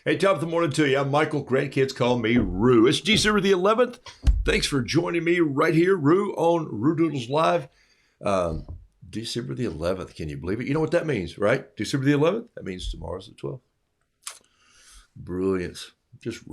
Hey, top of the morning to you. I'm Michael. Grandkids call me Roo. It's December the 11th. Thanks for joining me right here, Roo, on Roodoodles Live. December the 11th. Can you believe it? You know what that means, right? December the 11th? That means tomorrow's the 12th. Brilliance. Just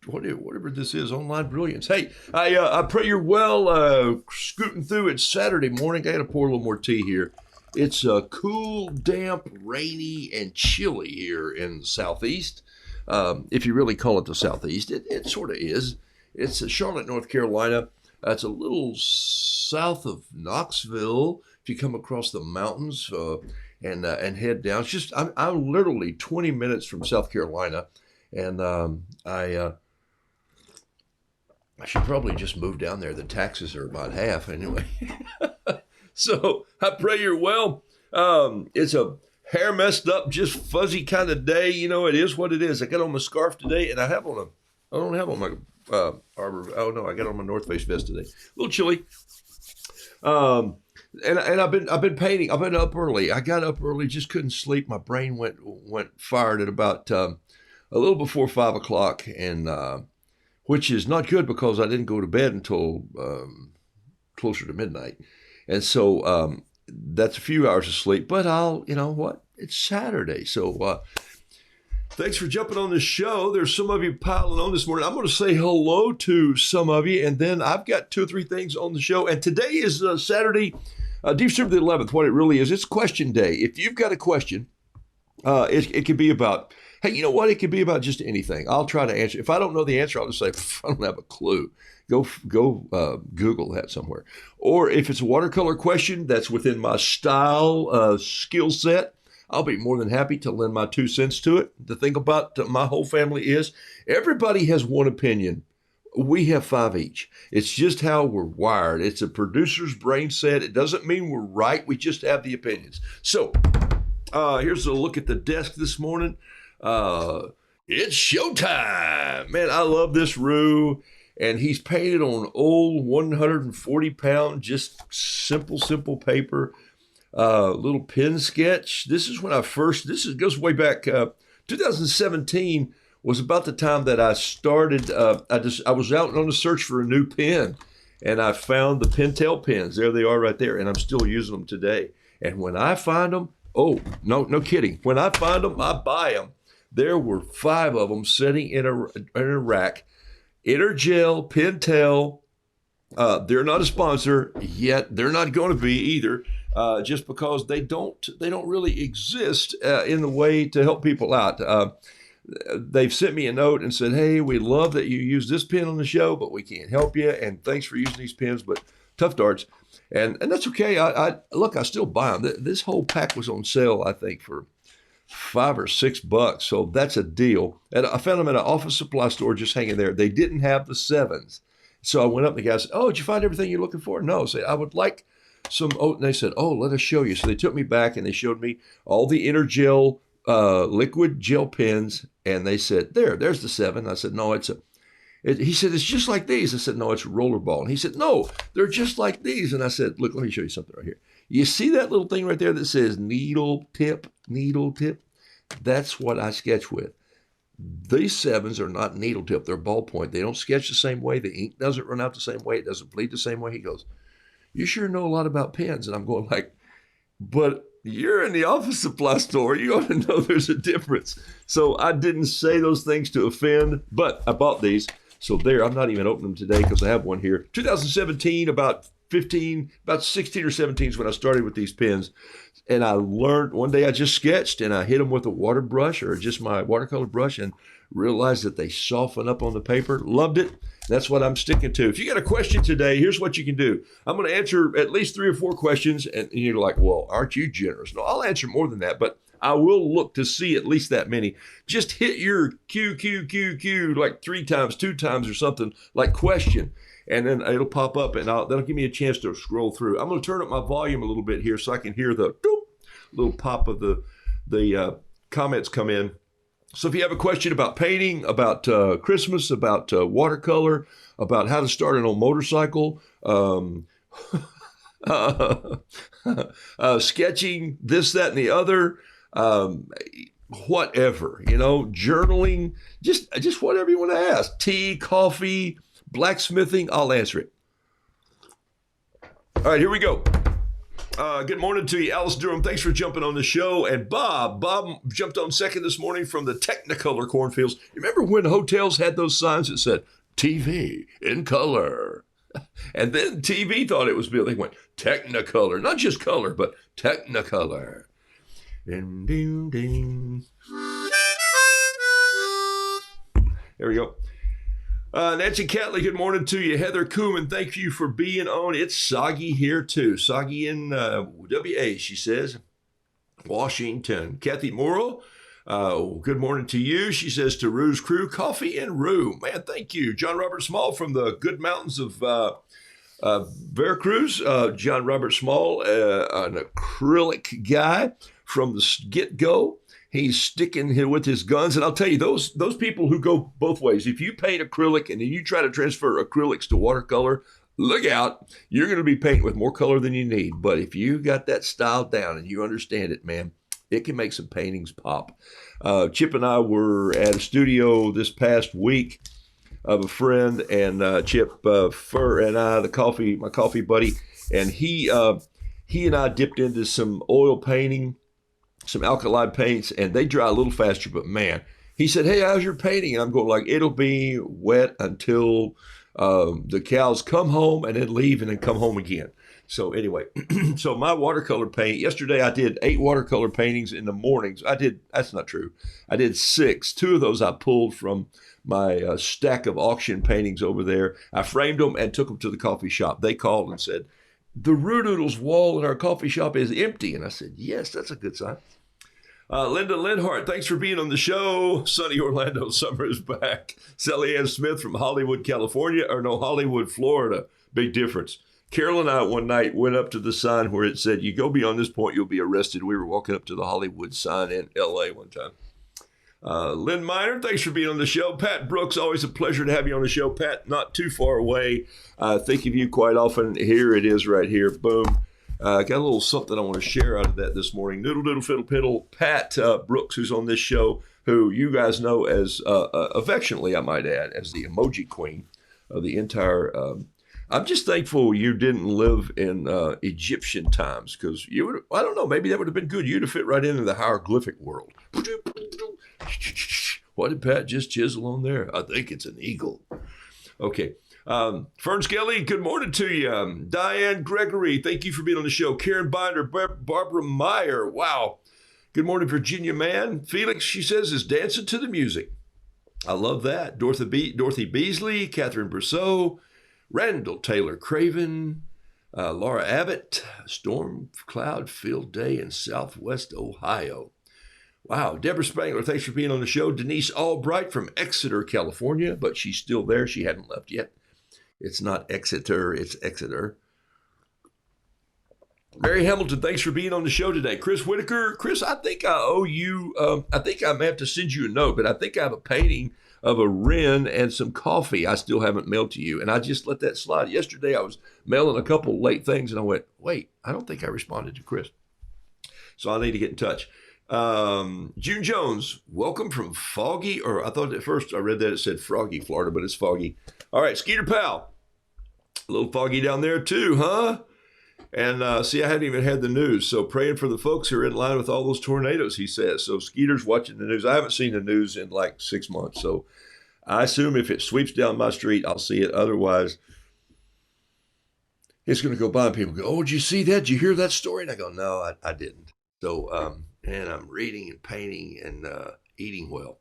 whatever this is, online brilliance. Hey, I pray you're well. Scooting through. It's Saturday morning. I got to pour a little more tea here. It's cool, damp, rainy, and chilly here in the southeast. If you really call it the southeast, it sort of is. It's Charlotte, North Carolina. It's a little south of Knoxville. If you come across the mountains and head down, it's just I'm literally 20 minutes from South Carolina, and I should probably just move down there. The taxes are about half anyway. So I pray you're well. It's a hair messed up, just fuzzy kind of day. You know, it is what it is. I got on my scarf today, and I don't have on my Arbor. Oh no, I got on my North Face vest today. A little chilly. And I've been painting. I've been up early. I got up early, just couldn't sleep. My brain went fired at about a little before 5 o'clock, and which is not good because I didn't go to bed until closer to midnight. And so that's a few hours of sleep, but you know what? It's Saturday. So thanks for jumping on this show. There's some of you piling on this morning. I'm going to say hello to some of you, and then I've got 2 or 3 things on the show. And today is Saturday, December the 11th, what it really is. It's question day. If you've got a question, it could be about, hey, you know what? It could be about just anything. I'll try to answer. If I don't know the answer, I'll just say, I don't have a clue. Go Google that somewhere. Or if it's a watercolor question that's within my style skill set, I'll be more than happy to lend my 2 cents to it. The thing about my whole family is everybody has one opinion. We have 5 each. It's just how we're wired. It's a producer's brain set. It doesn't mean we're right. We just have the opinions. So here's a look at the desk this morning. It's showtime. Man, I love this Roo. And he's painted on old 140-pound, just simple paper, little pen sketch. This is when goes way back. 2017 was about the time that I started. I was out on a search for a new pen, and I found the Pentel pens. There they are right there, and I'm still using them today. And when I find them, oh, no kidding. When I find them, I buy them. There were 5 of them sitting in a rack. Intergel, Pentel, they're not a sponsor yet. They're not going to be either, just because they don't really exist in the way to help people out. They've sent me a note and said, hey, we love that you use this pen on the show, but we can't help you. And thanks for using these pens, but tough darts. And that's okay. I still buy them. This whole pack was on sale, I think, for $5 or $6. So that's a deal. And I found them at an office supply store just hanging there. They didn't have the 7s. So I went up and the guy said, oh, did you find everything you're looking for? No. I said, I would like some. Oh, and they said, oh, let us show you. So they took me back and they showed me all the Intergel liquid gel pens. And they said, there's the 7. I said, no, he said, it's just like these. I said, no, it's a rollerball. And he said, no, they're just like these. And I said, look, let me show you something right here. You see that little thing right there that says needle tip? That's what I sketch with. These 7s are not needle tip. They're ballpoint. They don't sketch the same way. The ink doesn't run out the same way. It doesn't bleed the same way. He goes, you sure know a lot about pens. And I'm going like, but you're in the office supply store. You ought to know there's a difference. So I didn't say those things to offend, but I bought these. So there, I'm not even opening them today because I have one here. 2017, about 16 or 17 is when I started with these pens. And I learned, one day I just sketched and I hit them with a water brush or just my watercolor brush and realized that they soften up on the paper. Loved it. That's what I'm sticking to. If you got a question today, here's what you can do. I'm going to answer at least 3 or 4 questions. And you're like, well, aren't you generous? No, I'll answer more than that, but I will look to see at least that many. Just hit your Q like 3 times, 2 times or something like question. And then it'll pop up and that'll give me a chance to scroll through. I'm going to turn up my volume a little bit here so I can hear the doop, little pop of the comments come in. So if you have a question about painting, about Christmas, about watercolor, about how to start an old motorcycle, sketching, this, that, and the other, whatever, you know, journaling, just whatever you want to ask. Tea, coffee, blacksmithing, I'll answer it. All right, here we go. Good morning to you, Alice Durham. Thanks for jumping on the show. And Bob jumped on second this morning from the Technicolor cornfields. Remember when hotels had those signs that said TV in color? And then TV thought it was built. They went Technicolor, not just color, but Technicolor. Ding, ding, ding. There we go. Nancy Catley, good morning to you. Heather Cooman, thank you for being on. It's soggy here too. Soggy in WA, she says. Washington. Kathy Morrow, good morning to you. She says to Roo's crew, coffee and Roo. Man, thank you. John Robert Small from the good mountains of Veracruz. John Robert Small, an acrylic guy from the get-go. He's sticking here with his guns. And I'll tell you, those people who go both ways, if you paint acrylic and then you try to transfer acrylics to watercolor, look out. You're going to be painting with more color than you need. But if you got that style down and you understand it, man, it can make some paintings pop. Chip and I were at a studio this past week of a friend, and Chip Fur and I, my coffee buddy, and he and I dipped into some oil painting, some alkali paints, and they dry a little faster, but man, he said, hey, how's your painting? And I'm going like, it'll be wet until the cows come home and then leave and then come home again. So anyway, so my watercolor paint, yesterday I did 8 watercolor paintings in the mornings. That's not true. I did 6. 2 of those I pulled from my stack of auction paintings over there. I framed them and took them to the coffee shop. They called and said, the Roodoodles wall in our coffee shop is empty. And I said, yes, that's a good sign. Linda Lindhart, thanks for being on the show. Sunny Orlando summer is back. Sally Ann Smith from Hollywood, Hollywood, Florida. Big difference. Carol and I one night went up to the sign where it said, you go beyond this point, you'll be arrested. We were walking up to the Hollywood sign in L.A. one time. Lynn Miner, thanks for being on the show. Pat Brooks, always a pleasure to have you on the show. Pat, not too far away. Think of you quite often. Here it is right here. Boom. Got a little something I want to share out of that this morning. Noodle, doodle, fiddle, piddle. Pat Brooks, who's on this show, who you guys know as, affectionately, I might add, as the emoji queen of the entire... I'm just thankful you didn't live in Egyptian times, because you would, I don't know, maybe that would have been good. You'd have fit right into the hieroglyphic world. What did Pat just chisel on there? I think it's an eagle. Okay. Fern Skelly, good morning to you. Diane Gregory, thank you for being on the show. Karen Binder, Barbara Meyer, wow. Good morning, Virginia Man. Felix, she says, is dancing to the music. I love that. Dorothy Beasley, Catherine Brousseau, Randall Taylor Craven, Laura Abbott, storm cloud filled day in Southwest Ohio. Wow. Deborah Spangler, thanks for being on the show. Denise Albright from Exeter, California, but she's still there. She hadn't left yet. It's not Exeter, it's Exeter. Mary Hamilton, thanks for being on the show today. Chris Whitaker. Chris, I think I owe you, I think I may have to send you a note, but I think I have a painting of a wren and some coffee I still haven't mailed to you. And I just let that slide. Yesterday I was mailing a couple late things and I went, wait, I don't think I responded to Chris. So I need to get in touch. June Jones, welcome from Foggy, or I thought at first I read that it said Froggy, Florida, but it's Foggy. All right, Skeeter Powell, a little foggy down there too, huh? And see, I hadn't even had the news. So praying for the folks who are in line with all those tornadoes, he says. So Skeeter's watching the news. I haven't seen the news in like 6 months. So I assume if it sweeps down my street, I'll see it. Otherwise, it's going to go by and people go, oh, did you see that? Did you hear that story? And I go, no, I didn't. So, and I'm reading and painting and eating well.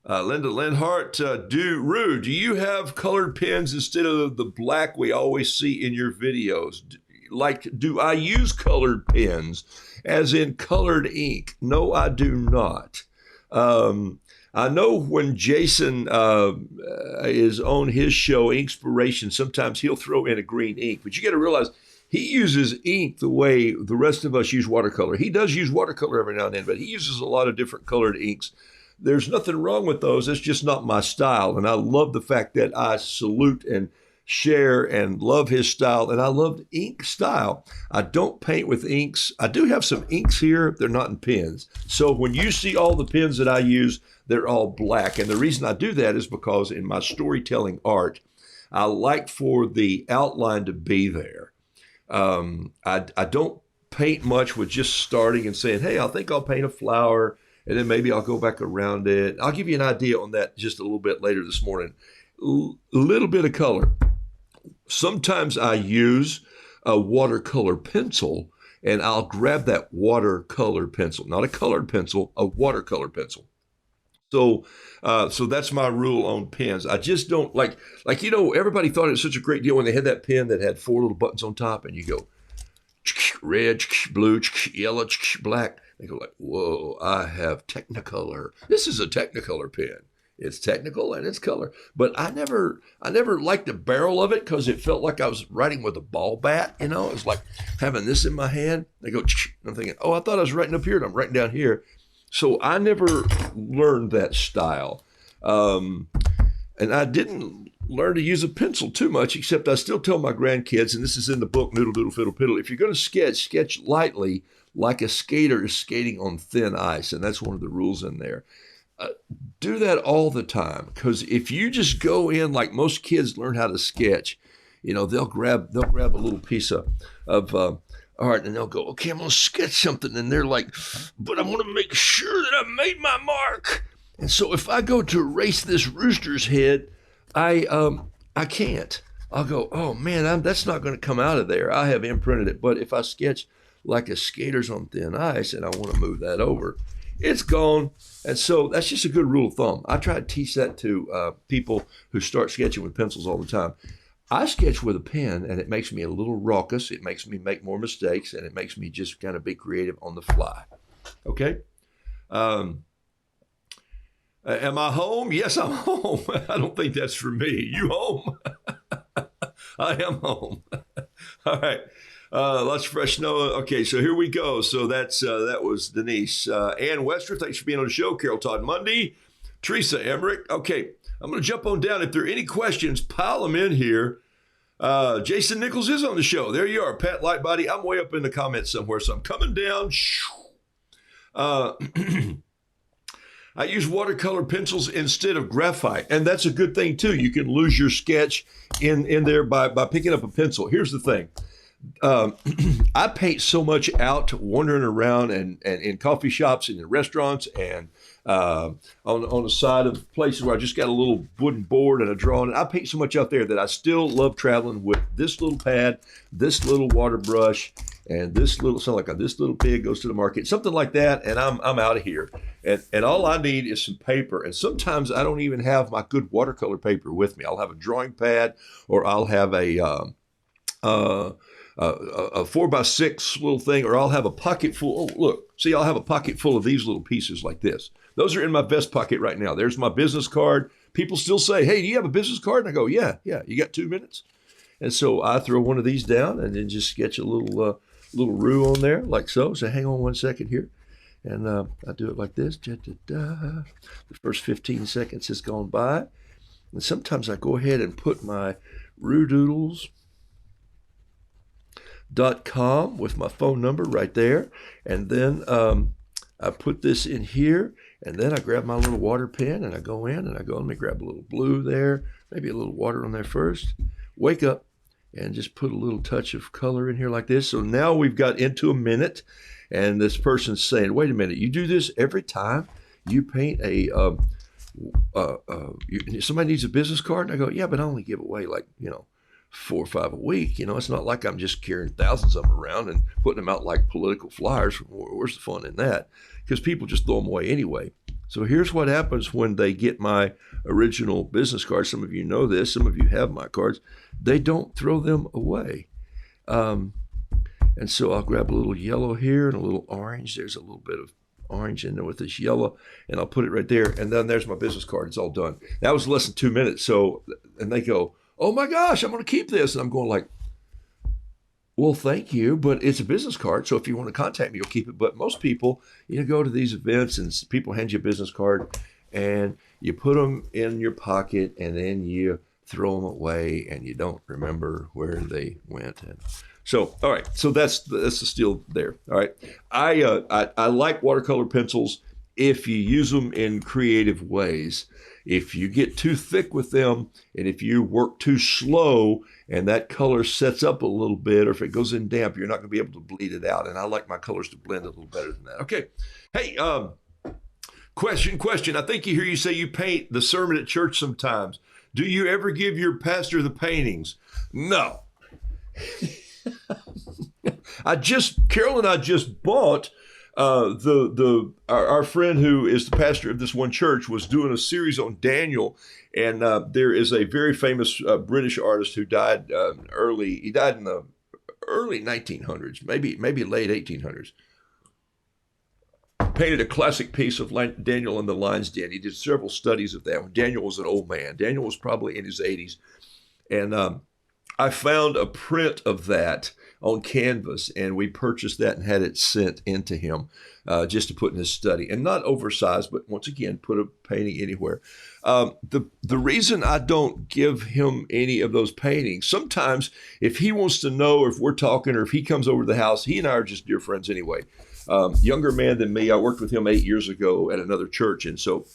Linda Lindhart, Roo, do you have colored pens instead of the black we always see in your videos? Like, do I use colored pens as in colored ink? No, I do not. I know when Jason is on his show, Inspiration, sometimes he'll throw in a green ink, but you got to realize he uses ink the way the rest of us use watercolor. He does use watercolor every now and then, but he uses a lot of different colored inks. There's nothing wrong with those. It's just not my style. And I love the fact that I salute and share and love his style, and I love ink style. I don't paint with inks. I do have some inks here. They're not in pens. So when you see all the pens that I use, they're all black. And the reason I do that is because in my storytelling art, I like for the outline to be there. I don't paint much with just starting and saying, hey, I think I'll paint a flower, and then maybe I'll go back around it. I'll give you an idea on that just a little bit later this morning. A little bit of color. Sometimes I use a watercolor pencil, and I'll grab that watercolor pencil, not a colored pencil, a watercolor pencil. So that's my rule on pens. I just don't like, everybody thought it was such a great deal when they had that pen that had 4 little buttons on top, and you go red, blue, yellow, black. They go like, whoa, I have Technicolor. This is a Technicolor pen. It's technical and it's color. But I never liked the barrel of it because it felt like I was writing with a ball bat. It was like having this in my hand. They go, and I'm thinking, oh, I thought I was writing up here, and I'm writing down here. So I never learned that style. And I didn't learn to use a pencil too much, except I still tell my grandkids, and this is in the book, Noodle, Doodle, Fiddle, Piddle, if you're going to sketch lightly like a skater is skating on thin ice. And that's one of the rules in there. Do that all the time, because if you just go in like most kids learn how to sketch, they'll grab a little piece of art, and they'll go, okay, I'm going to sketch something, and they're like, but I want to make sure that I made my mark. And so if I go to erase this rooster's head, I can't. I'll go, oh man, that's not going to come out of there. I have imprinted it. But if I sketch like a skater's on thin ice and I want to move that over, it's gone. And so that's just a good rule of thumb. I try to teach that to people who start sketching with pencils all the time. I sketch with a pen, and it makes me a little raucous. It makes me make more mistakes, and it makes me just kind of be creative on the fly. Okay? Am I home? Yes, I'm home. I don't think that's for me. You home? I am home. All right. Let's fresh Noah. Okay, so here we go. So that was Denise. Ann Wester, thanks for being on the show. Carol Todd Mundy. Teresa Emmerich. Okay, I'm going to jump on down. If there are any questions, pile them in here. Jason Nichols is on the show. There you are. Pat Lightbody. I'm way up in the comments somewhere, so I'm coming down. I use watercolor pencils instead of graphite, and that's a good thing too. You can lose your sketch in there by picking up a pencil. Here's the thing. I paint so much out wandering around and in coffee shops and in restaurants and on the side of places where I just got a little wooden board and a drawing. I paint so much out there that I still love traveling with this little pad, this little water brush, and this little pig goes to the market, something like that, and I'm out of here. And all I need is some paper. And sometimes I don't even have my good watercolor paper with me. I'll have a drawing pad, or I'll have a 4x6 little thing, or I'll have a pocket full. Oh, look, see, I'll have a pocket full of these little pieces like this. Those are in my vest pocket right now. There's my business card. People still say, hey, do you have a business card? And I go, yeah. You got 2 minutes? And so I throw one of these down and then just sketch a little roo on there like so. So hang on 1 second here. And I do it like this. The first 15 seconds has gone by. And sometimes I go ahead and put my Roodoodles.com with my phone number right there. And then I put this in here. And then I grab my little water pen and I go in and I go, let me grab a little blue there, maybe a little water on there first. Wake up and just put a little touch of color in here like this. So now we've got into a minute, and this person's saying, wait a minute, you do this every time you paint somebody needs a business card? And I go, yeah, but I only give away 4 or 5 a week. It's not like I'm just carrying thousands of them around and putting them out like political flyers. Where's the fun in that? Because people just throw them away anyway. So here's what happens when they get my original business card. Some of you know this. Some of you have my cards. They don't throw them away. And so I'll grab a little yellow here and a little orange. There's a little bit of orange in there with this yellow, and I'll put it right there. And then there's my business card. It's all done. That was less than 2 minutes. So, and they go, oh my gosh, I'm going to keep this. And I'm going like, well, thank you, but it's a business card. So if you want to contact me, you'll keep it. But most people, go to these events and people hand you a business card and you put them in your pocket and then you throw them away, and you don't remember where they went. And so, all right, so that's the steal there. All right, I like watercolor pencils if you use them in creative ways. If you get too thick with them, and if you work too slow, and that color sets up a little bit, or if it goes in damp, you're not going to be able to bleed it out. And I like my colors to blend a little better than that. Okay, hey, question. I think you say you paint the sermon at church sometimes. Do you ever give your pastor the paintings? No. Carol and I just bought our friend who is the pastor of this one church was doing a series on Daniel, and there is a very famous British artist who died early. He died in the early 1900s, maybe late 1800s. Painted a classic piece of Daniel in the Lion's Den. He did several studies of that when Daniel was an old man. Daniel was probably in his 80s, and I found a print of that on canvas, and we purchased that and had it sent into him just to put in his study, and not oversized, but once again, put a painting anywhere. The reason I don't give him any of those paintings, sometimes if he wants to know, or if we're talking, or if he comes over to the house, he and I are just dear friends anyway. Younger man than me. I worked with him 8 years ago at another church, and so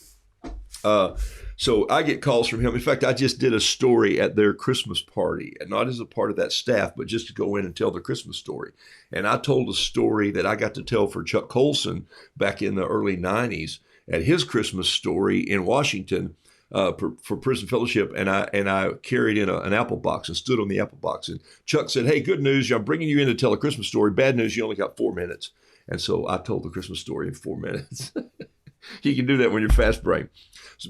I get calls from him. In fact, I just did a story at their Christmas party, and not as a part of that staff, but just to go in and tell the Christmas story. And I told a story that I got to tell for Chuck Colson back in the early 90s at his Christmas story in Washington for Prison Fellowship, and I carried in an apple box and stood on the apple box. And Chuck said, "Hey, good news, I'm bringing you in to tell a Christmas story. Bad news, you only got 4 minutes." And so I told the Christmas story in 4 minutes. You can do that when you're fast brain.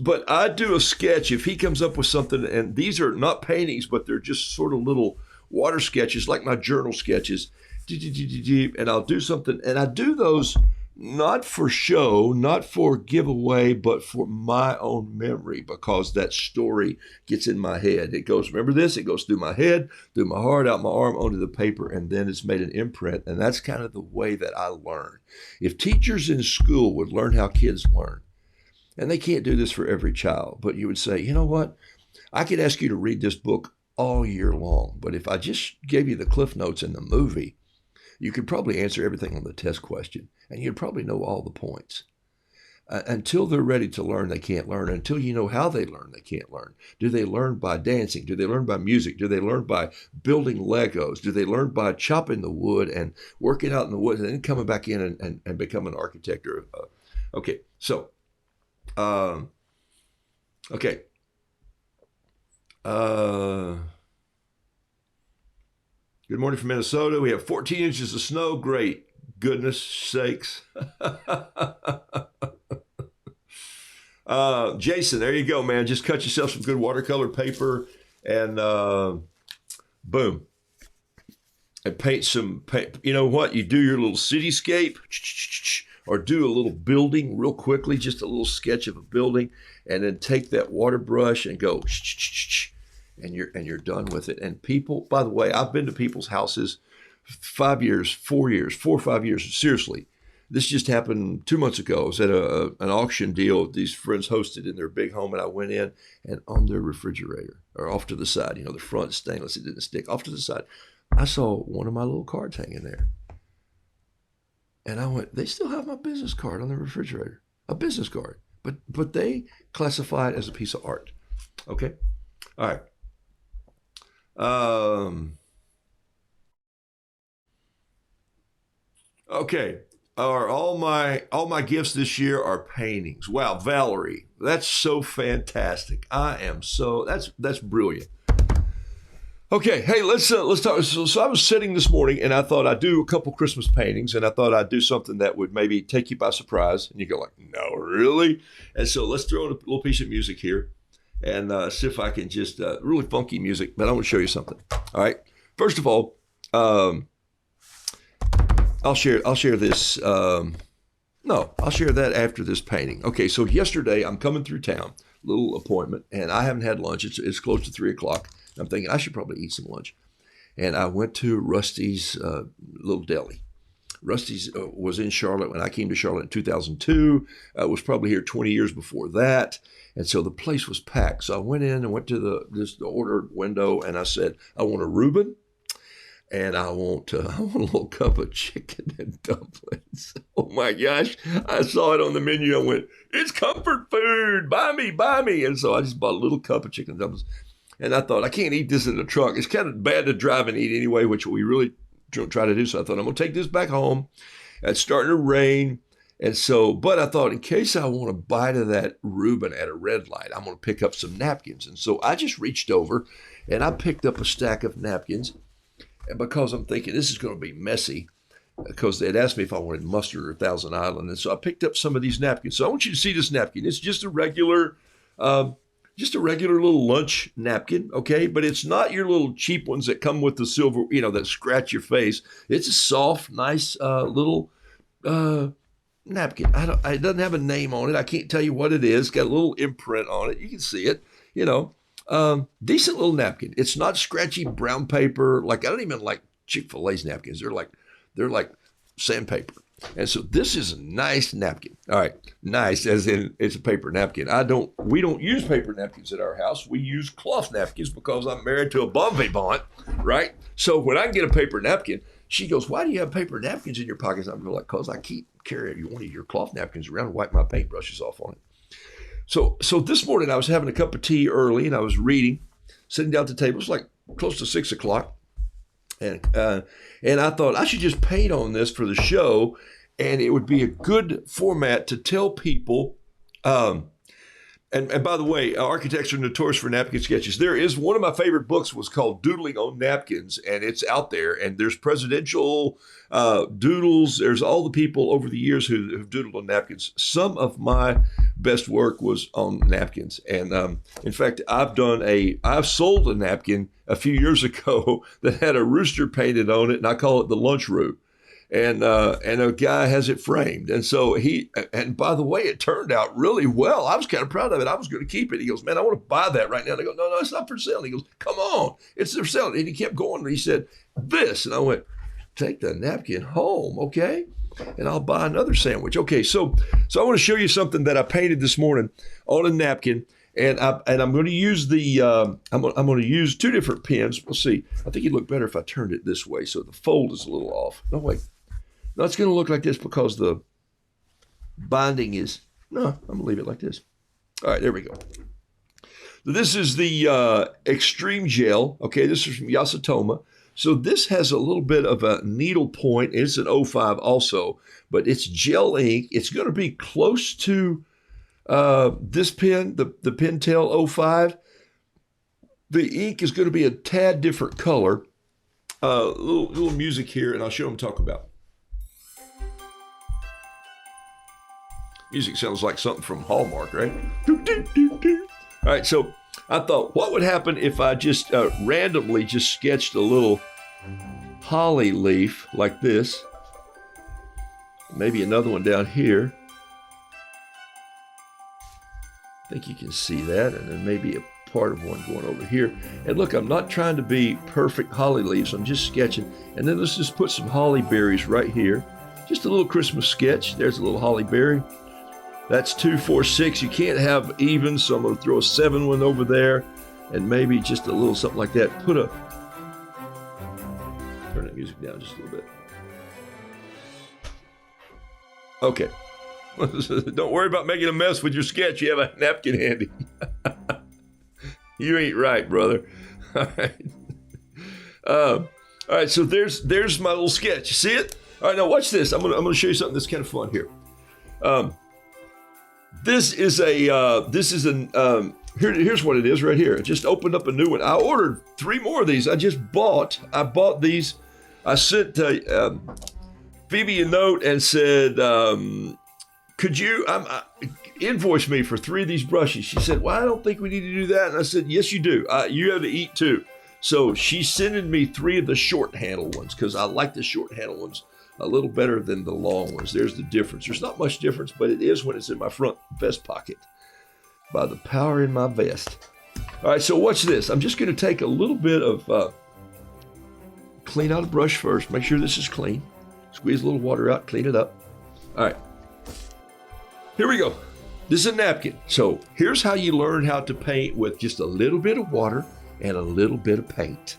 But I do a sketch if he comes up with something, and these are not paintings, but they're just sort of little water sketches, like my journal sketches. And I'll do something, and I do those not for show, not for giveaway, but for my own memory, because that story gets in my head. It goes, remember this? It goes through my head, through my heart, out my arm, onto the paper, and then it's made an imprint. And that's kind of the way that I learn. If teachers in school would learn how kids learn, and they can't do this for every child, but you would say, you know what? I could ask you to read this book all year long, but if I just gave you the cliff notes in the movie, you could probably answer everything on the test question, and you'd probably know all the points. Until they're ready to learn, they can't learn. Until you know how they learn, they can't learn. Do they learn by dancing? Do they learn by music? Do they learn by building Legos? Do they learn by chopping the wood and working out in the woods and then coming back in and become an architect? Okay, so, okay. Good morning from Minnesota. We have 14 inches of snow. Great. Goodness sakes. Jason, there you go, man. Just cut yourself some good watercolor paper and boom. And paint. You know what? You do your little cityscape or do a little building real quickly, just a little sketch of a building, and then take that water brush and go and you're done with it. And people, by the way, I've been to people's houses 5 years, 4 years, 4 or 5 years. Seriously, this just happened 2 months ago. I was at an auction deal these friends hosted in their big home, and I went in, and on their refrigerator, or off to the side, you know, the front stainless, it didn't stick, off to the side, I saw one of my little cards hanging there. And I went, they still have my business card on the refrigerator, a business card, but they classify it as a piece of art. Okay, all right. Okay. All my gifts this year are paintings. Wow, Valerie, that's so fantastic. That's brilliant. Okay, hey, let's talk. So I was sitting this morning, and I thought I'd do a couple Christmas paintings, and I thought I'd do something that would maybe take you by surprise, and you go like, no, really? And so let's throw in a little piece of music here, and see if I can just really funky music. But I want to show you something. All right. First of all, I'll share this. I'll share that after this painting. Okay, so yesterday I'm coming through town, little appointment, and I haven't had lunch. It's close to 3:00. I'm thinking I should probably eat some lunch, and I went to Rusty's little deli, Rusty's was in Charlotte when I came to Charlotte in 2002. Was probably here 20 years before that. And so the place was packed. So I went in and went to the order window and I said, I want a Reuben and I want a little cup of chicken and dumplings. Oh my gosh. I saw it on the menu. I went, it's comfort food. Buy me. And so I just bought a little cup of chicken and dumplings. And I thought, I can't eat this in the truck. It's kind of bad to drive and eat anyway, which we really try to do. So I thought, I'm going to take this back home. It's starting to rain. And so, but I thought, in case I want a bite of that Reuben at a red light, I'm going to pick up some napkins. And so I just reached over and I picked up a stack of napkins. And because I'm thinking this is going to be messy, because they'd asked me if I wanted mustard or Thousand Island. And so I picked up some of these napkins. So I want you to see this napkin. It's just a regular little lunch napkin, okay? But it's not your little cheap ones that come with the silver, that scratch your face. It's a soft, nice little napkin. It doesn't have a name on it. I can't tell you what it is. It's got a little imprint on it. You can see it, decent little napkin. It's not scratchy brown paper. Like, I don't even like Chick-fil-A's napkins. They're like sandpaper. And so this is a nice napkin. All right. Nice as in it's a paper napkin. We don't use paper napkins at our house. We use cloth napkins because I'm married to a bon vivant, right? So when I get a paper napkin, she goes, why do you have paper napkins in your pockets? I'm like, because I keep carrying one of your cloth napkins around and wipe my paintbrushes off on it. So this morning I was having a cup of tea early and I was reading, sitting down at the table. It was like close to 6 o'clock. And I thought I should just paint on this for the show, and it would be a good format to tell people. And by the way, architects are notorious for napkin sketches. There is one of my favorite books was called Doodling on Napkins, and it's out there. And there's presidential doodles. There's all the people over the years who've doodled on napkins. Some of my best work was on napkins. And in fact, I've sold a napkin a few years ago that had a rooster painted on it, and I call it the lunch roo. And a guy has it framed. And so and by the way, it turned out really well. I was kind of proud of it. I was going to keep it. He goes, man, I want to buy that right now. And I go, no, it's not for sale. And he goes, come on, it's for sale. And he kept going. And he said, this. And I went, take the napkin home, okay? And I'll buy another sandwich. Okay, so I want to show you something that I painted this morning on a napkin. And I'm going to use I'm going to use two different pens. We'll see. I think it'd look better if I turned it this way so the fold is a little off. No, wait. No, it's going to look like this because the binding is, no, I'm going to leave it like this. All right, there we go. So this is the Extreme Gel. Okay, this is from Yasutoma. So this has a little bit of a needle point. It's an 05 also, but it's gel ink. It's going to be close to this pen, the Pentel 05. The ink is going to be a tad different color. Little music here, and I'll show them what I'm talking about. Music sounds like something from Hallmark, right? All right, so I thought, what would happen if I just randomly just sketched a little holly leaf like this? Maybe another one down here. I think you can see that, and then maybe a part of one going over here. And look, I'm not trying to be perfect holly leaves. I'm just sketching. And then let's just put some holly berries right here. Just a little Christmas sketch. There's a little holly berry. That's 2, 4, 6. You can't have even, so I'm going to throw a 7 one over there, and maybe just a little something like that. Turn that music down just a little bit. Okay. Don't worry about making a mess with your sketch. You have a napkin handy. You ain't right, brother. All right. All right. So there's my little sketch. You see it? All right. Now watch this. I'm gonna show you something that's kind of fun here. Here's what it is right here. I just opened up a new one. I ordered 3 more of these. I bought these. I sent Phoebe a note and said, could you invoice me for 3 of these brushes? She said, well, I don't think we need to do that. And I said, yes, you do. You have to eat too. So she's sending me 3 of the short handle ones because I like the short handle ones a little better than the long ones. There's the difference. There's not much difference, but it is when it's in my front vest pocket by the power in my vest. All right, so watch this. I'm just going to take a little bit of, clean out a brush first. Make sure this is clean. Squeeze a little water out, clean it up. All right. Here we go. This is a napkin. So here's how you learn how to paint with just a little bit of water and a little bit of paint.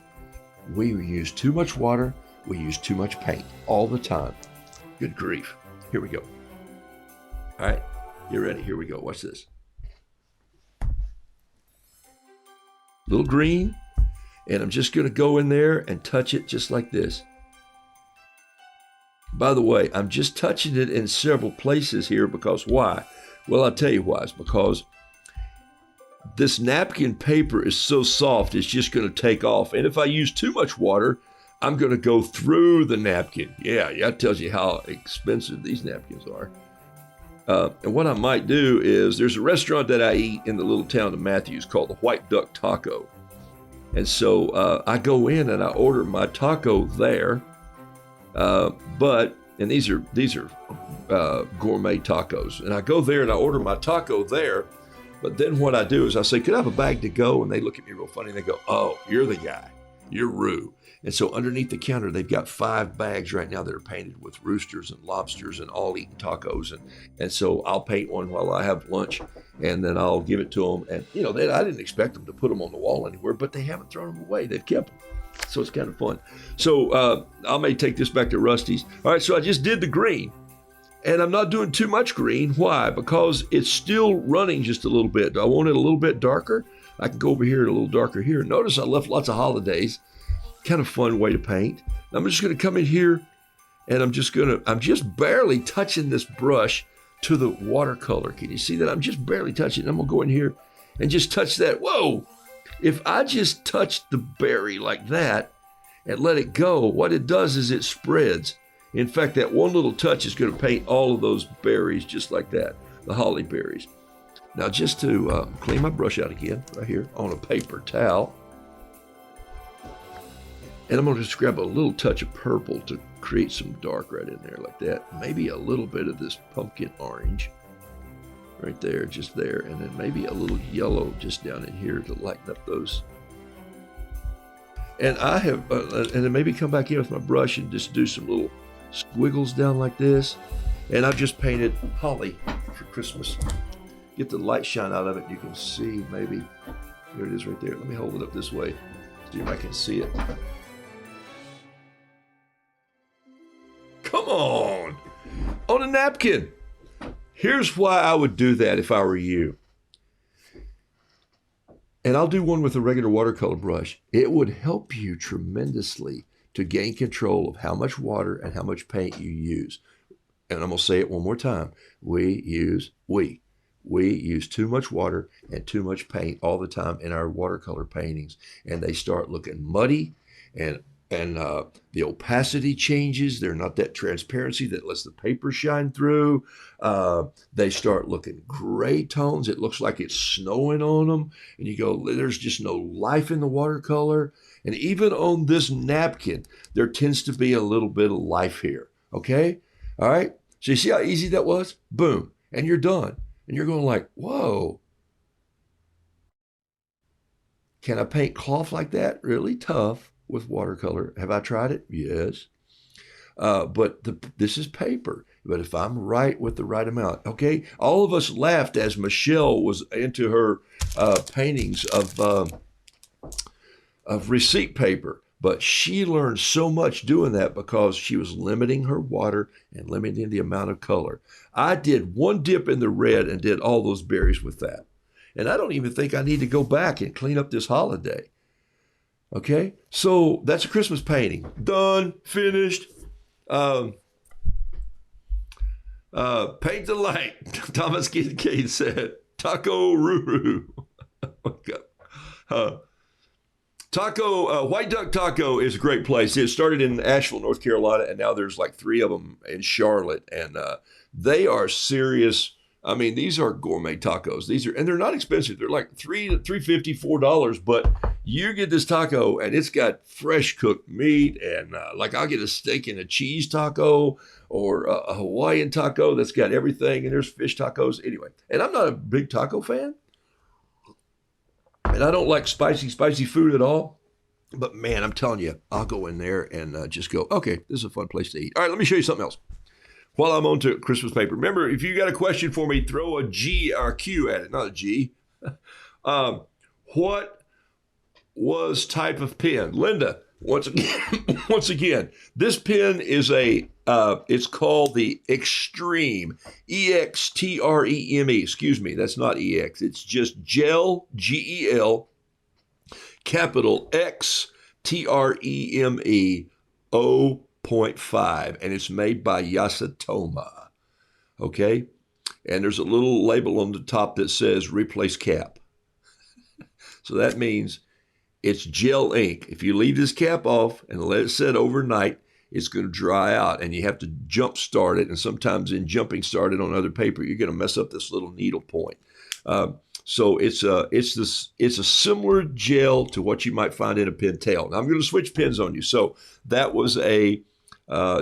We use too much water. We use too much paint all the time. Good grief. Here we go. All right. You ready? Here we go. Watch this. Little green. And I'm just going to go in there and touch it just like this. By the way, I'm just touching it in several places here because why? Well, I'll tell you why. It's because this napkin paper is so soft, it's just going to take off. And if I use too much water, I'm going to go through the napkin. Yeah, that tells you how expensive these napkins are. And what I might do is, there's a restaurant that I eat in the little town of Matthews called the White Duck Taco. And so I go in and I order my taco there. And these are gourmet tacos. And I go there and I order my taco there. But then what I do is I say, could I have a bag to go? And they look at me real funny and they go, oh, you're the guy. You're Roo. And so underneath the counter, they've got 5 bags right now that are painted with roosters and lobsters and all eating tacos. And so I'll paint one while I have lunch, and then I'll give it to them. And, you know, I didn't expect them to put them on the wall anywhere, but they haven't thrown them away. They've kept them. So it's kind of fun. So I may take this back to Rusty's. All right, so I just did the green. And I'm not doing too much green. Why? Because it's still running just a little bit. Do I want it a little bit darker? I can go over here and a little darker here. Notice I left lots of holidays. Kind of fun way to paint. I'm just going to come in here and I'm just barely touching this brush to the watercolor. Can you see that? I'm just barely touching it. I'm going to go in here and just touch that. Whoa! If I just touch the berry like that and let it go, what it does is it spreads. In fact, that one little touch is going to paint all of those berries just like that, the holly berries. Now, just to clean my brush out again, right here on a paper towel. And I'm going to just grab a little touch of purple to create some dark right in there like that. Maybe a little bit of this pumpkin orange right there, just there. And then maybe a little yellow just down in here to lighten up those. And I have, and then maybe come back in with my brush and just do some little squiggles down like this. And I've just painted holly for Christmas. Get the light shine out of it. You can see maybe, there it is right there. Let me hold it up this way, see if I can see it. Come on a napkin. Here's why I would do that if I were you. And I'll do one with a regular watercolor brush. It would help you tremendously to gain control of how much water and how much paint you use. And I'm going to say it one more time. We use too much water and too much paint all the time in our watercolor paintings. And they start looking muddy and the opacity changes. They're not that transparency that lets the paper shine through. They start looking gray tones. It looks like it's snowing on them. And you go, there's just no life in the watercolor. And even on this napkin, there tends to be a little bit of life here. Okay? All right? So you see how easy that was? Boom. And you're done. And you're going like, whoa. Can I paint cloth like that? Really tough. With watercolor. Have I tried it? Yes. But this is paper. But if I'm right with the right amount, okay? All of us laughed as Michelle was into her paintings of receipt paper. But she learned so much doing that because she was limiting her water and limiting the amount of color. I did one dip in the red and did all those berries with that. And I don't even think I need to go back and clean up this holiday. Okay, so that's a Christmas painting. Done, finished. Paint the light. Thomas Kincaid said, Taco Ruru. White Duck Taco is a great place. It started in Asheville, North Carolina, and now there's like 3 of them in Charlotte. And they are serious. I mean, these are gourmet tacos. And they're not expensive. They're like $3 to $3.50, $4, but you get this taco and it's got fresh cooked meat. And like I'll get a steak and a cheese taco or a Hawaiian taco that's got everything. And there's fish tacos anyway. And I'm not a big taco fan. And I don't like spicy food at all. But man, I'm telling you, I'll go in there and just go, okay, this is a fun place to eat. All right, let me show you something else. While I'm on to Christmas paper, remember, if you got a question for me, throw a G or a Q at it, not a G. What was type of pen? Linda, once again, this pen is it's called the Extreme, Extreme. Excuse me, that's not EX. It's just gel, GEL, capital XTREME 0.5, and it's made by Yasatoma. Okay, and there's a little label on the top that says replace cap. So that means it's gel ink. If you leave this cap off and let it sit overnight, it's going to dry out, and you have to jump start it. And sometimes in jumping start it on other paper, you're going to mess up this little needle point. So it's a similar gel to what you might find in a Pentel. Now I'm going to switch pens on you. So that was a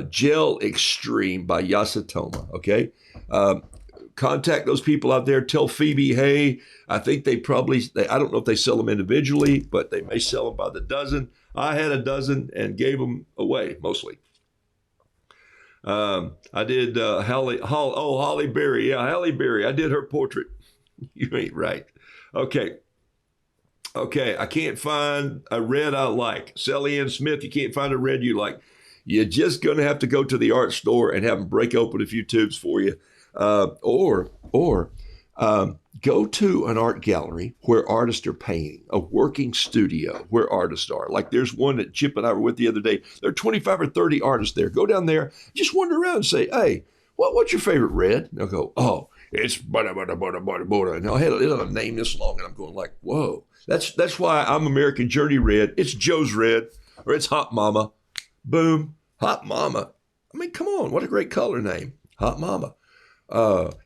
Gel Extreme by Yasatoma. Okay. Contact those people out there. Tell Phoebe, hey, I think I don't know if they sell them individually, but they may sell them by the dozen. I had a dozen and gave them away mostly. I did Holly Berry. Yeah, Holly Berry. I did her portrait. You ain't right. Okay. I can't find a red I like. Sally Ann Smith, you can't find a red you like. You're just going to have to go to the art store and have them break open a few tubes for you. Or go to an art gallery where artists are painting, a working studio where artists are. Like there's one that Chip and I were with the other day. There are 25 or 30 artists there. Go down there, just wander around and say, hey, what's your favorite red? And they'll go, oh, it's bada, bada, bada, bada, bada. And it'll name this long. And I'm going like, whoa. That's why I'm American Journey Red. It's Joe's Red, or it's Hot Mama. Boom. Hot Mama. I mean, come on. What a great color name. Hot Mama.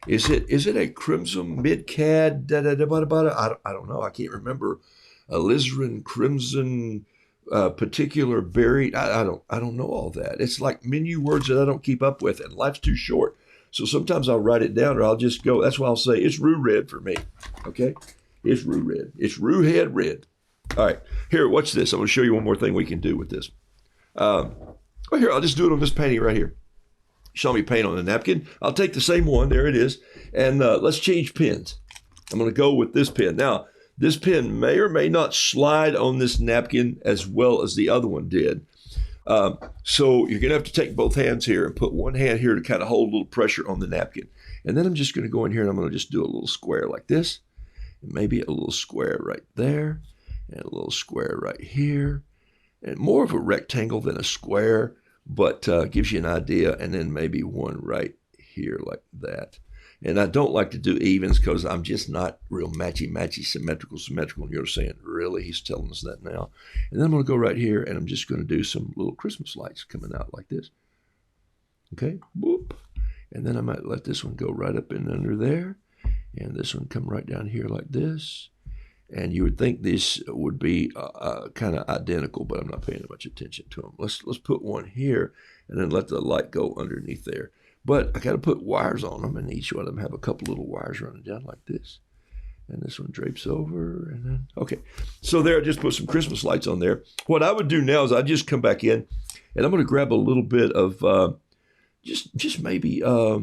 Is it a Crimson Mid-Cad? I don't know. I can't remember. Alizarin Crimson particular berry. I don't know all that. It's like menu words that I don't keep up with, and life's too short. So sometimes I'll write it down, or I'll just go. That's why I'll say it's Roo Red for me. Okay, it's Roo Red. It's Roo Head Red. All right, here. Watch this. I'm going to show you one more thing we can do with this. Here, I'll just do it on this painting right here. Show me paint on the napkin. I'll take the same one. There it is. And let's change pens. I'm going to go with this pen. Now, this pen may or may not slide on this napkin as well as the other one did. So you're going to have to take both hands here and put one hand here to kind of hold a little pressure on the napkin. And then I'm just going to go in here and I'm going to just do a little square like this. And maybe a little square right there. And a little square right here. And more of a rectangle than a square, but gives you an idea. And then maybe one right here like that. And I don't like to do evens because I'm just not real matchy, symmetrical. And you're saying, really? He's telling us that now. And then I'm going to go right here and I'm just going to do some little Christmas lights coming out like this. Okay, whoop. And then I might let this one go right up in under there. And this one come right down here like this. And you would think this would be kind of identical, but I'm not paying much attention to them. Let's put one here and then let the light go underneath there. But I got to put wires on them, and each one of them have a couple little wires running down like this. And this one drapes over, and then, okay. So there, I just put some Christmas lights on there. What I would do now is I just come back in, and I'm going to grab a little bit of just maybe a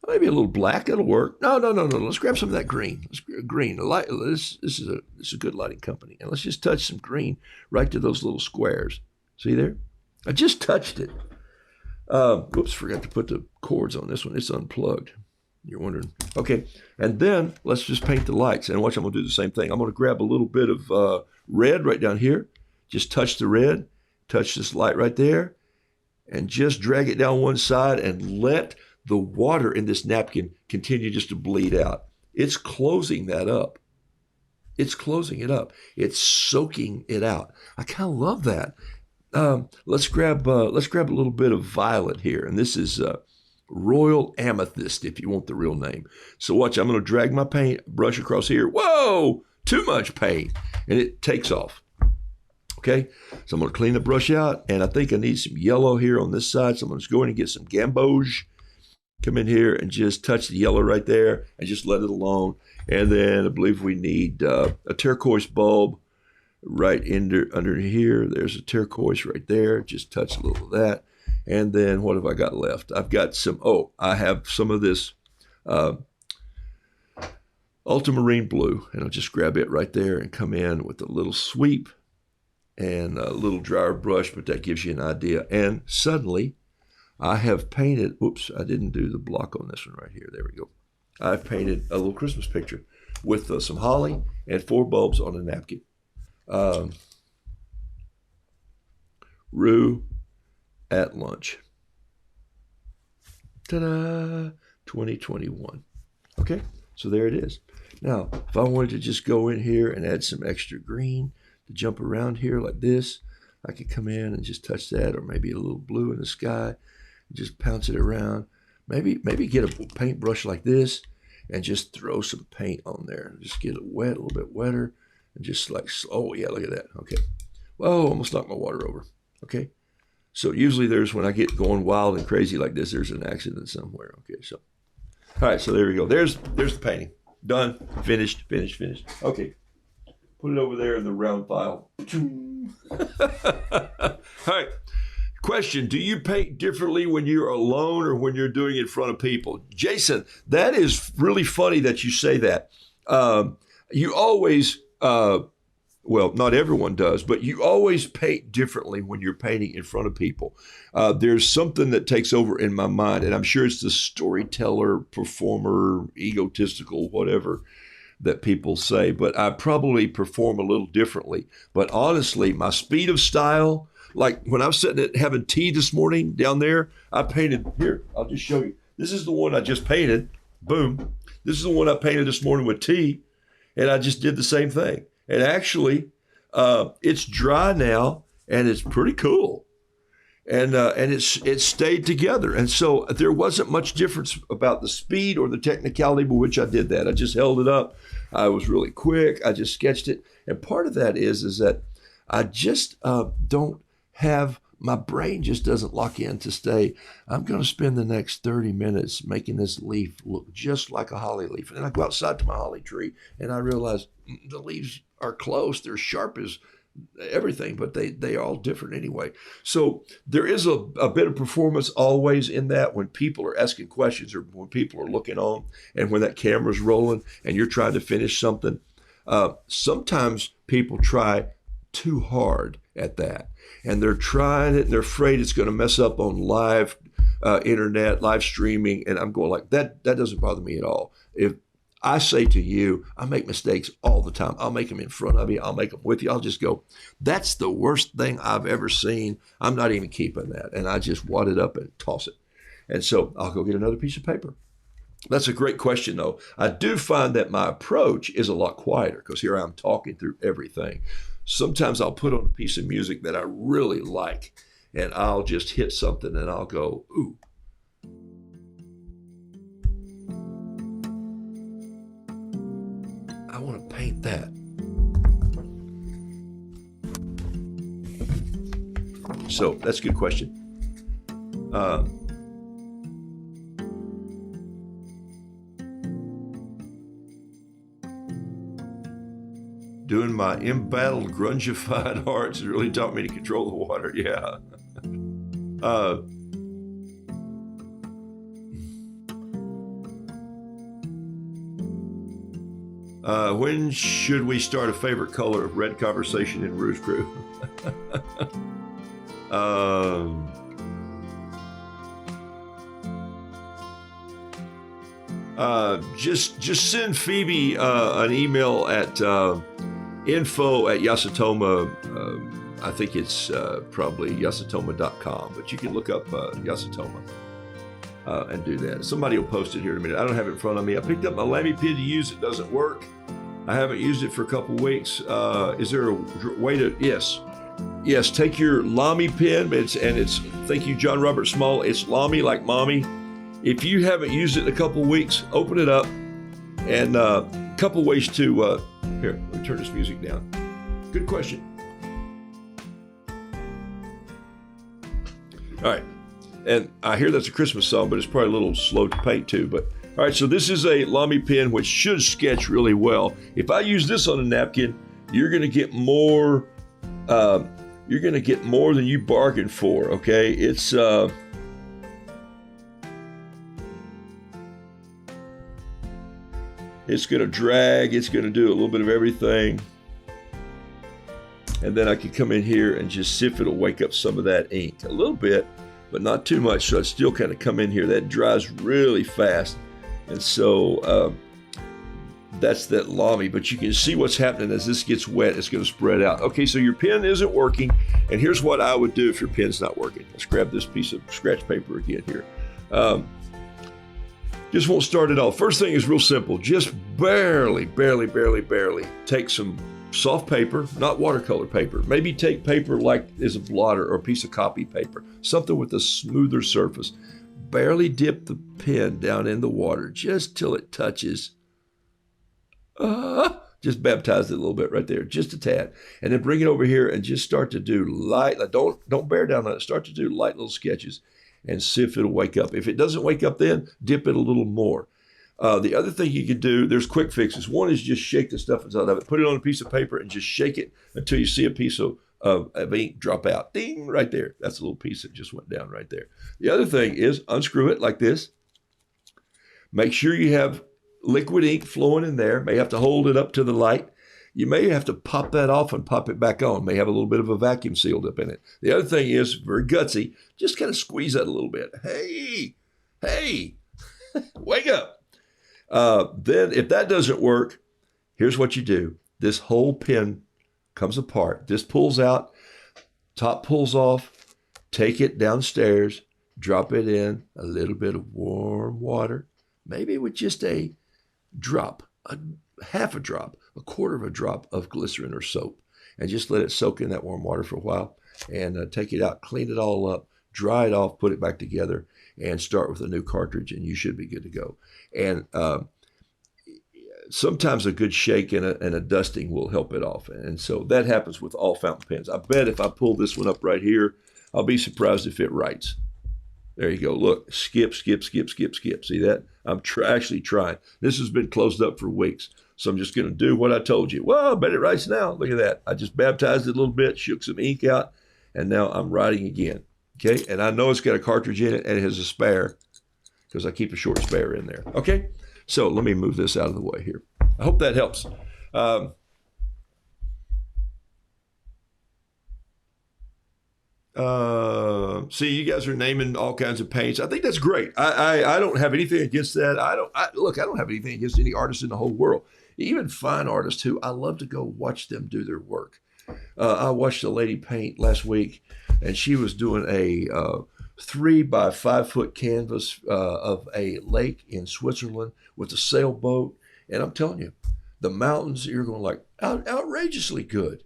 little black. That'll work. No. Let's grab some of that green. Green. This is a good lighting company, and let's just touch some green right to those little squares. See there? I just touched it. Whoops, forgot to put the cords on this one. It's unplugged. You're wondering. Okay, and then let's just paint the lights. And watch, I'm going to do the same thing. I'm going to grab a little bit of red right down here. Just touch the red. Touch this light right there. And just drag it down one side and let the water in this napkin continue just to bleed out. It's closing that up. It's closing it up. It's soaking it out. I kind of love that. Let's grab a little bit of violet here, and this is Royal Amethyst, if you want the real name. So watch, I'm going to drag my paint brush across here. Whoa, too much paint, and it takes off. Okay, so I'm going to clean the brush out, and I think I need some yellow here on this side. So I'm going to just go in and get some gamboge. Come in here and just touch the yellow right there, and just let it alone. And then I believe we need a turquoise bulb. right under here. There's a turquoise right there. Just touch a little of that. And then what have I got left? I've got some, I have some of this ultramarine blue, and I'll just grab it right there and come in with a little sweep and a little drier brush, but that gives you an idea. And suddenly I have painted, oops, I didn't do the block on this one right here. There we go. I've painted a little Christmas picture with some holly and 4 bulbs on a napkin. Rue at lunch. Ta-da! 2021. Okay, so there it is. Now, if I wanted to just go in here and add some extra green to jump around here like this, I could come in and just touch that, or maybe a little blue in the sky, just pounce it around. Maybe get a paintbrush like this and just throw some paint on there. Just get it wet, a little bit wetter, and just like, oh yeah, look at that. Okay. Whoa, almost knocked my water over. Okay. So usually when I get going wild and crazy like this, there's an accident somewhere. Okay, so. All right, so there we go. There's the painting. Done, finished. Okay. Put it over there in the round file. All right. Question, do you paint differently when you're alone or when you're doing it in front of people? Jason, that is really funny that you say that. You always, well, not everyone does, but you always paint differently when you're painting in front of people. There's something that takes over in my mind, and I'm sure it's the storyteller, performer, egotistical, whatever that people say, but I probably perform a little differently. But honestly, my speed of style, like when I was sitting at having tea this morning down there, I painted, here, I'll just show you. This is the one I just painted. Boom. This is the one I painted this morning with tea, and I just did the same thing. And actually, it's dry now, and it's pretty cool. And it stayed together. And so there wasn't much difference about the speed or the technicality by which I did that. I just held it up. I was really quick. I just sketched it. And part of that is that I just don't have, my brain just doesn't lock in to stay. I'm going to spend the next 30 minutes making this leaf look just like a holly leaf. And then I go outside to my holly tree, and I realize the leaves are close. They're sharp as everything, but they are all different anyway. So there is a bit of performance always in that when people are asking questions or when people are looking on and when that camera's rolling and you're trying to finish something. Sometimes people try too hard at that, and they're trying it and they're afraid it's going to mess up on live internet, live streaming. And I'm going like, that doesn't bother me at all. If I say to you, I make mistakes all the time. I'll make them in front of you. I'll make them with you. I'll just go, that's the worst thing I've ever seen. I'm not even keeping that. And I just wad it up and toss it. And so I'll go get another piece of paper. That's a great question, though. I do find that my approach is a lot quieter because here I'm talking through everything. Sometimes I'll put on a piece of music that I really like, and I'll just hit something and I'll go, ooh. I want to paint that. So that's a good question. Doing my embattled, grungified hearts really taught me to control the water. Yeah. When should we start a favorite color of red conversation in Rouge Crew? Just send Phoebe an email at info@Yasutoma. I think it's probably yasutoma.com, but you can look up Yasutoma and do that. Somebody will post it here in a minute. I don't have it in front of me. I picked up my Lamy pen to use. It doesn't work. I haven't used it for a couple weeks. Is there a way to? Yes. Take your Lamy pen. It's thank you, John Robert Small. It's Lamy like mommy. If you haven't used it in a couple weeks, open it up. And a couple ways to here. Let me turn this music down. Good question. All right. And I hear that's a Christmas song, but it's probably a little slow to paint too. But all right, so this is a Lamy pen which should sketch really well. If I use this on a napkin, you're going to get more. You're going to get more than you bargained for. Okay, it's going to drag. It's going to do a little bit of everything. And then I can come in here and just see if it'll wake up some of that ink a little bit, but not too much. So I still kind of come in here. That dries really fast. And so that's that Lamy, but you can see what's happening as this gets wet. It's going to spread out. Okay, so your pen isn't working, and here's what I would do if your pen's not working. Let's grab this piece of scratch paper again here. Just won't start it off. First thing is real simple. Just barely take some soft paper, not watercolor paper. Maybe take paper like is a blotter or a piece of copy paper, something with a smoother surface. Barely dip the pen down in the water just till it touches. Just baptize it a little bit right there, just a tad, and then bring it over here and just start to do light. Don't bear down on it. Start to do light little sketches, and see if it'll wake up. If it doesn't wake up, then dip it a little more. The other thing you can do, there's quick fixes. One is just shake the stuff inside of it, put it on a piece of paper, and just shake it until you see a piece of ink drop out. Ding, right there. That's a little piece that just went down right there. The other thing is unscrew it like this. Make sure you have liquid ink flowing in there. May have to hold it up to the light. You may have to pop that off and pop it back on. May have a little bit of a vacuum sealed up in it. The other thing is, very gutsy, just kind of squeeze that a little bit. Hey, wake up. Then if that doesn't work, here's what you do. This whole pen comes apart. This pulls out, top pulls off, take it downstairs, drop it in a little bit of warm water, maybe with just a drop, half a drop, a quarter of a drop of glycerin or soap, and just let it soak in that warm water for a while, and take it out, clean it all up, dry it off, put it back together, and start with a new cartridge, and you should be good to go. And sometimes a good shake and a dusting will help it off. And so that happens with all fountain pens. I bet if I pull this one up right here, I'll be surprised if it writes. There you go. Look, skip. See that? I'm actually trying. This has been closed up for weeks. So I'm just going to do what I told you. Well, I bet it writes now. Look at that. I just baptized it a little bit, shook some ink out, and now I'm writing again. Okay? And I know it's got a cartridge in it, and it has a spare because I keep a short spare in there. Okay? So let me move this out of the way here. I hope that helps. See, you guys are naming all kinds of paints. I think that's great. I don't have anything against that. I don't have anything against any artist in the whole world. Even fine artists who I love to go watch them do their work. I watched a lady paint last week, and she was doing a 3 by 5 foot canvas of a lake in Switzerland with a sailboat. And I'm telling you, the mountains, you're going like outrageously good.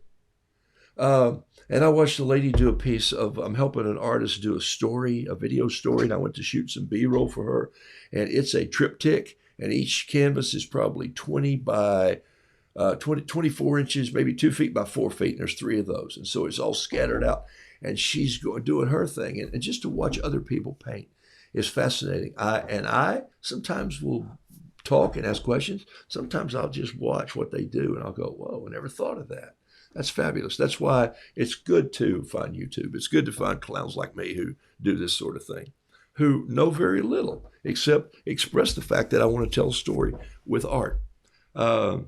And I watched a lady do a piece of, I'm helping an artist do a story, a video story, and I went to shoot some B-roll for her. And it's a triptych, and each canvas is probably 20 by 24 inches, maybe 2 feet by 4 feet, and there's 3 of those. And so it's all scattered out, and she's doing her thing. And just to watch other people paint is fascinating. I sometimes will talk and ask questions. Sometimes I'll just watch what they do, and I'll go, whoa, I never thought of that. That's fabulous. That's why it's good to find YouTube. It's good to find clowns like me who do this sort of thing, who know very little except express the fact that I want to tell a story with art. Okay.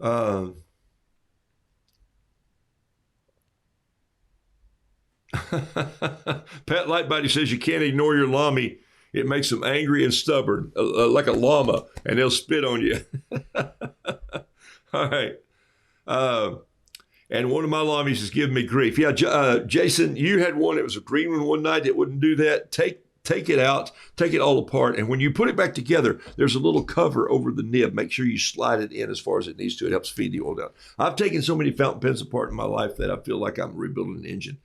Pat Lightbody says you can't ignore your Lamy. It makes them angry and stubborn, like a llama, and they'll spit on you. All right. And one of my Lamies is giving me grief. Yeah, Jason, you had one. It was a green one night. It wouldn't do that. Take it out. Take it all apart. And when you put it back together, there's a little cover over the nib. Make sure you slide it in as far as it needs to. It helps feed the oil down. I've taken so many fountain pens apart in my life that I feel like I'm rebuilding an engine.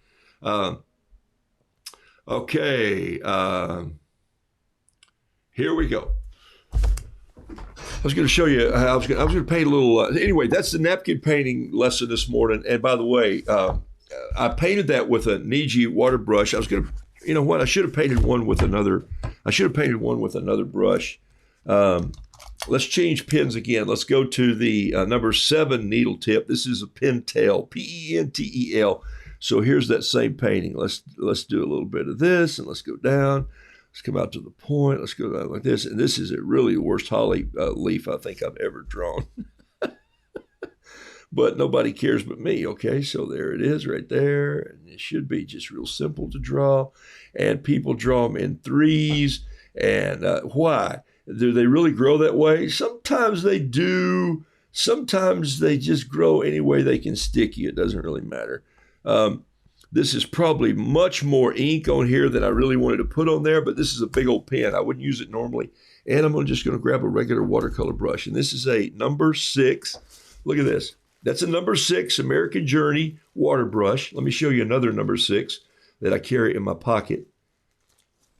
Okay. Here we go. I was going to show you. I was going to paint a little. Anyway, that's the napkin painting lesson this morning. And by the way, I painted that with a Niji water brush. I was going to, you know what? I should have painted one with another. I should have painted one with another brush. let's change pens again. Let's go to the number 7 needle tip. This is a pentel, Pentel. So here's that same painting. Let's do a little bit of this, and let's go down. Let's come out to the point. Let's go down like this. And this is a really worst holly leaf I think I've ever drawn. But nobody cares but me, okay? So there it is right there. And it should be just real simple to draw. And people draw them in threes. And why? Do they really grow that way? Sometimes they do. Sometimes they just grow any way they can stick you. It doesn't really matter. This is probably much more ink on here than I really wanted to put on there, but this is a big old pen. I wouldn't use it normally. And I'm just going to grab a regular watercolor brush. And this is a number 6. Look at this. That's a number 6 American Journey water brush. Let me show you another number 6 that I carry in my pocket.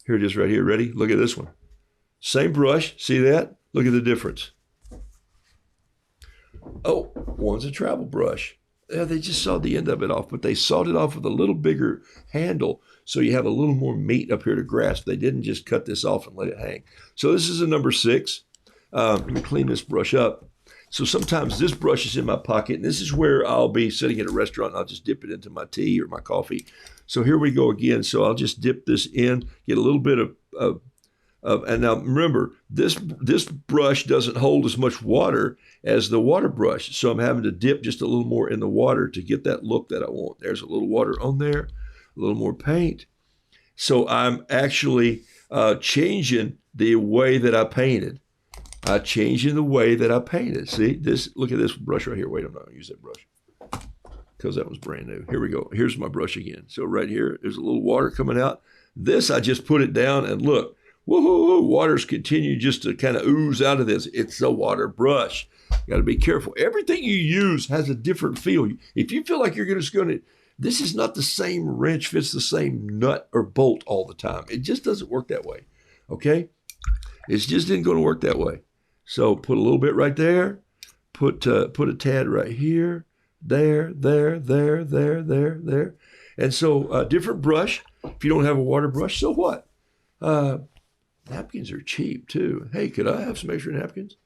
Here it is right here. Ready? Look at this one. Same brush. See that? Look at the difference. Oh, one's a travel brush. Yeah, they just sawed the end of it off, but they sawed it off with a little bigger handle so you have a little more meat up here to grasp. They didn't just cut this off and let it hang. So this is a number 6. Let me clean this brush up. So sometimes this brush is in my pocket, and this is where I'll be sitting at a restaurant, and I'll just dip it into my tea or my coffee. So here we go again. So I'll just dip this in, get a little bit of and now remember, this brush doesn't hold as much water as the water brush. So I'm having to dip just a little more in the water to get that look that I want. There's a little water on there, a little more paint. So I'm actually changing the way that I painted. Changing the way that I painted. See this? Look at this brush right here. Wait, I'm not going to use that brush because that was brand new. Here we go. Here's my brush again. So right here, there's a little water coming out. This, I just put it down and look. Woohoo! Waters continue just to kind of ooze out of this. It's a water brush. You got to be careful. Everything you use has a different feel. If you feel like you're just going to, this is not the same wrench fits the same nut or bolt all the time. It just doesn't work that way. Okay? It's just isn't going to work that way. So put a little bit right there. Put a tad right here. There. And so different brush. If you don't have a water brush, so what? Napkins are cheap too. Hey, could I have some extra napkins?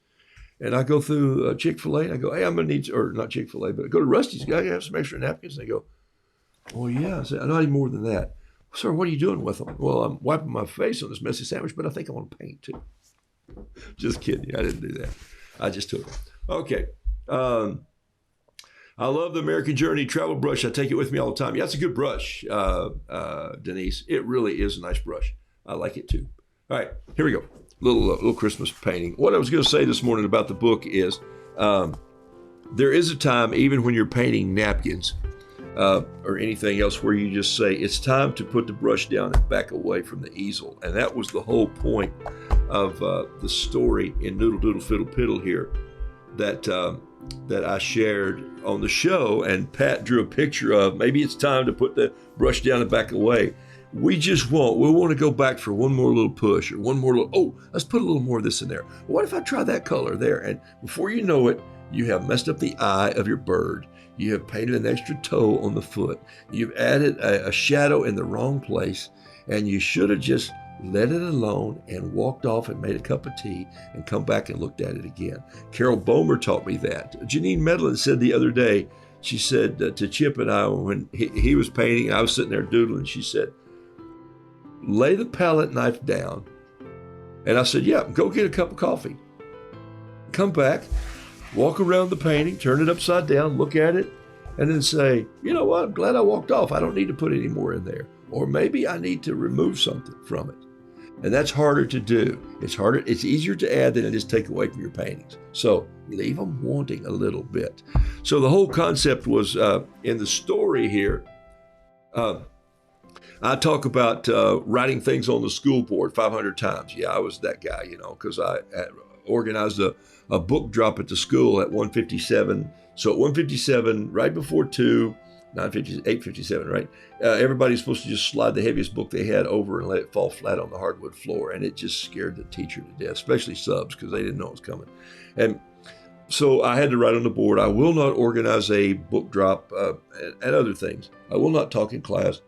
And I go through Chick-fil-A and I go, hey, I'm going to need, or not Chick-fil-A, but I go to Rusty's. I have some extra napkins. And they go, oh yeah. I said, I need more than that. Sir, what are you doing with them? Well, I'm wiping my face on this messy sandwich, but I think I want to paint too. Just kidding. I didn't do that. I just took it. Okay. I love the American Journey travel brush. I take it with me all the time. Yeah, it's a good brush, Denise. It really is a nice brush. I like it too. All right, here we go. Little Christmas painting. What I was going to say this morning about the book is there is a time, even when you're painting napkins or anything else, where you just say, it's time to put the brush down and back away from the easel. And that was the whole point of the story in Noodle Doodle Fiddle Piddle here that I shared on the show, and Pat drew a picture of. Maybe it's time to put the brush down and back away. We want to go back for one more little push or one more little, let's put a little more of this in there. What if I try that color there? And before you know it, you have messed up the eye of your bird. You have painted an extra toe on the foot. You've added a shadow in the wrong place, and you should have just let it alone and walked off and made a cup of tea and come back and looked at it again. Carol Bomer taught me that. Janine Medlin said the other day, she said to Chip and I, when he was painting and I was sitting there doodling, she said, lay the palette knife down. And I said, yeah, go get a cup of coffee. Come back, walk around the painting, turn it upside down, look at it, and then say, you know what, I'm glad I walked off. I don't need to put any more in there. Or maybe I need to remove something from it. And that's harder to do. It's easier to add than it is take away from your paintings. So leave them wanting a little bit. So the whole concept was in the story here, I talk about writing things on the school board 500 times. Yeah, I was that guy, because I organized a book drop at the school at 1:57. So at 1:57, right before 2, 8:57, right? Everybody's supposed to just slide the heaviest book they had over and let it fall flat on the hardwood floor. And it just scared the teacher to death, especially subs, because they didn't know it was coming. And so I had to write on the board, I will not organize a book drop and other things. I will not talk in class.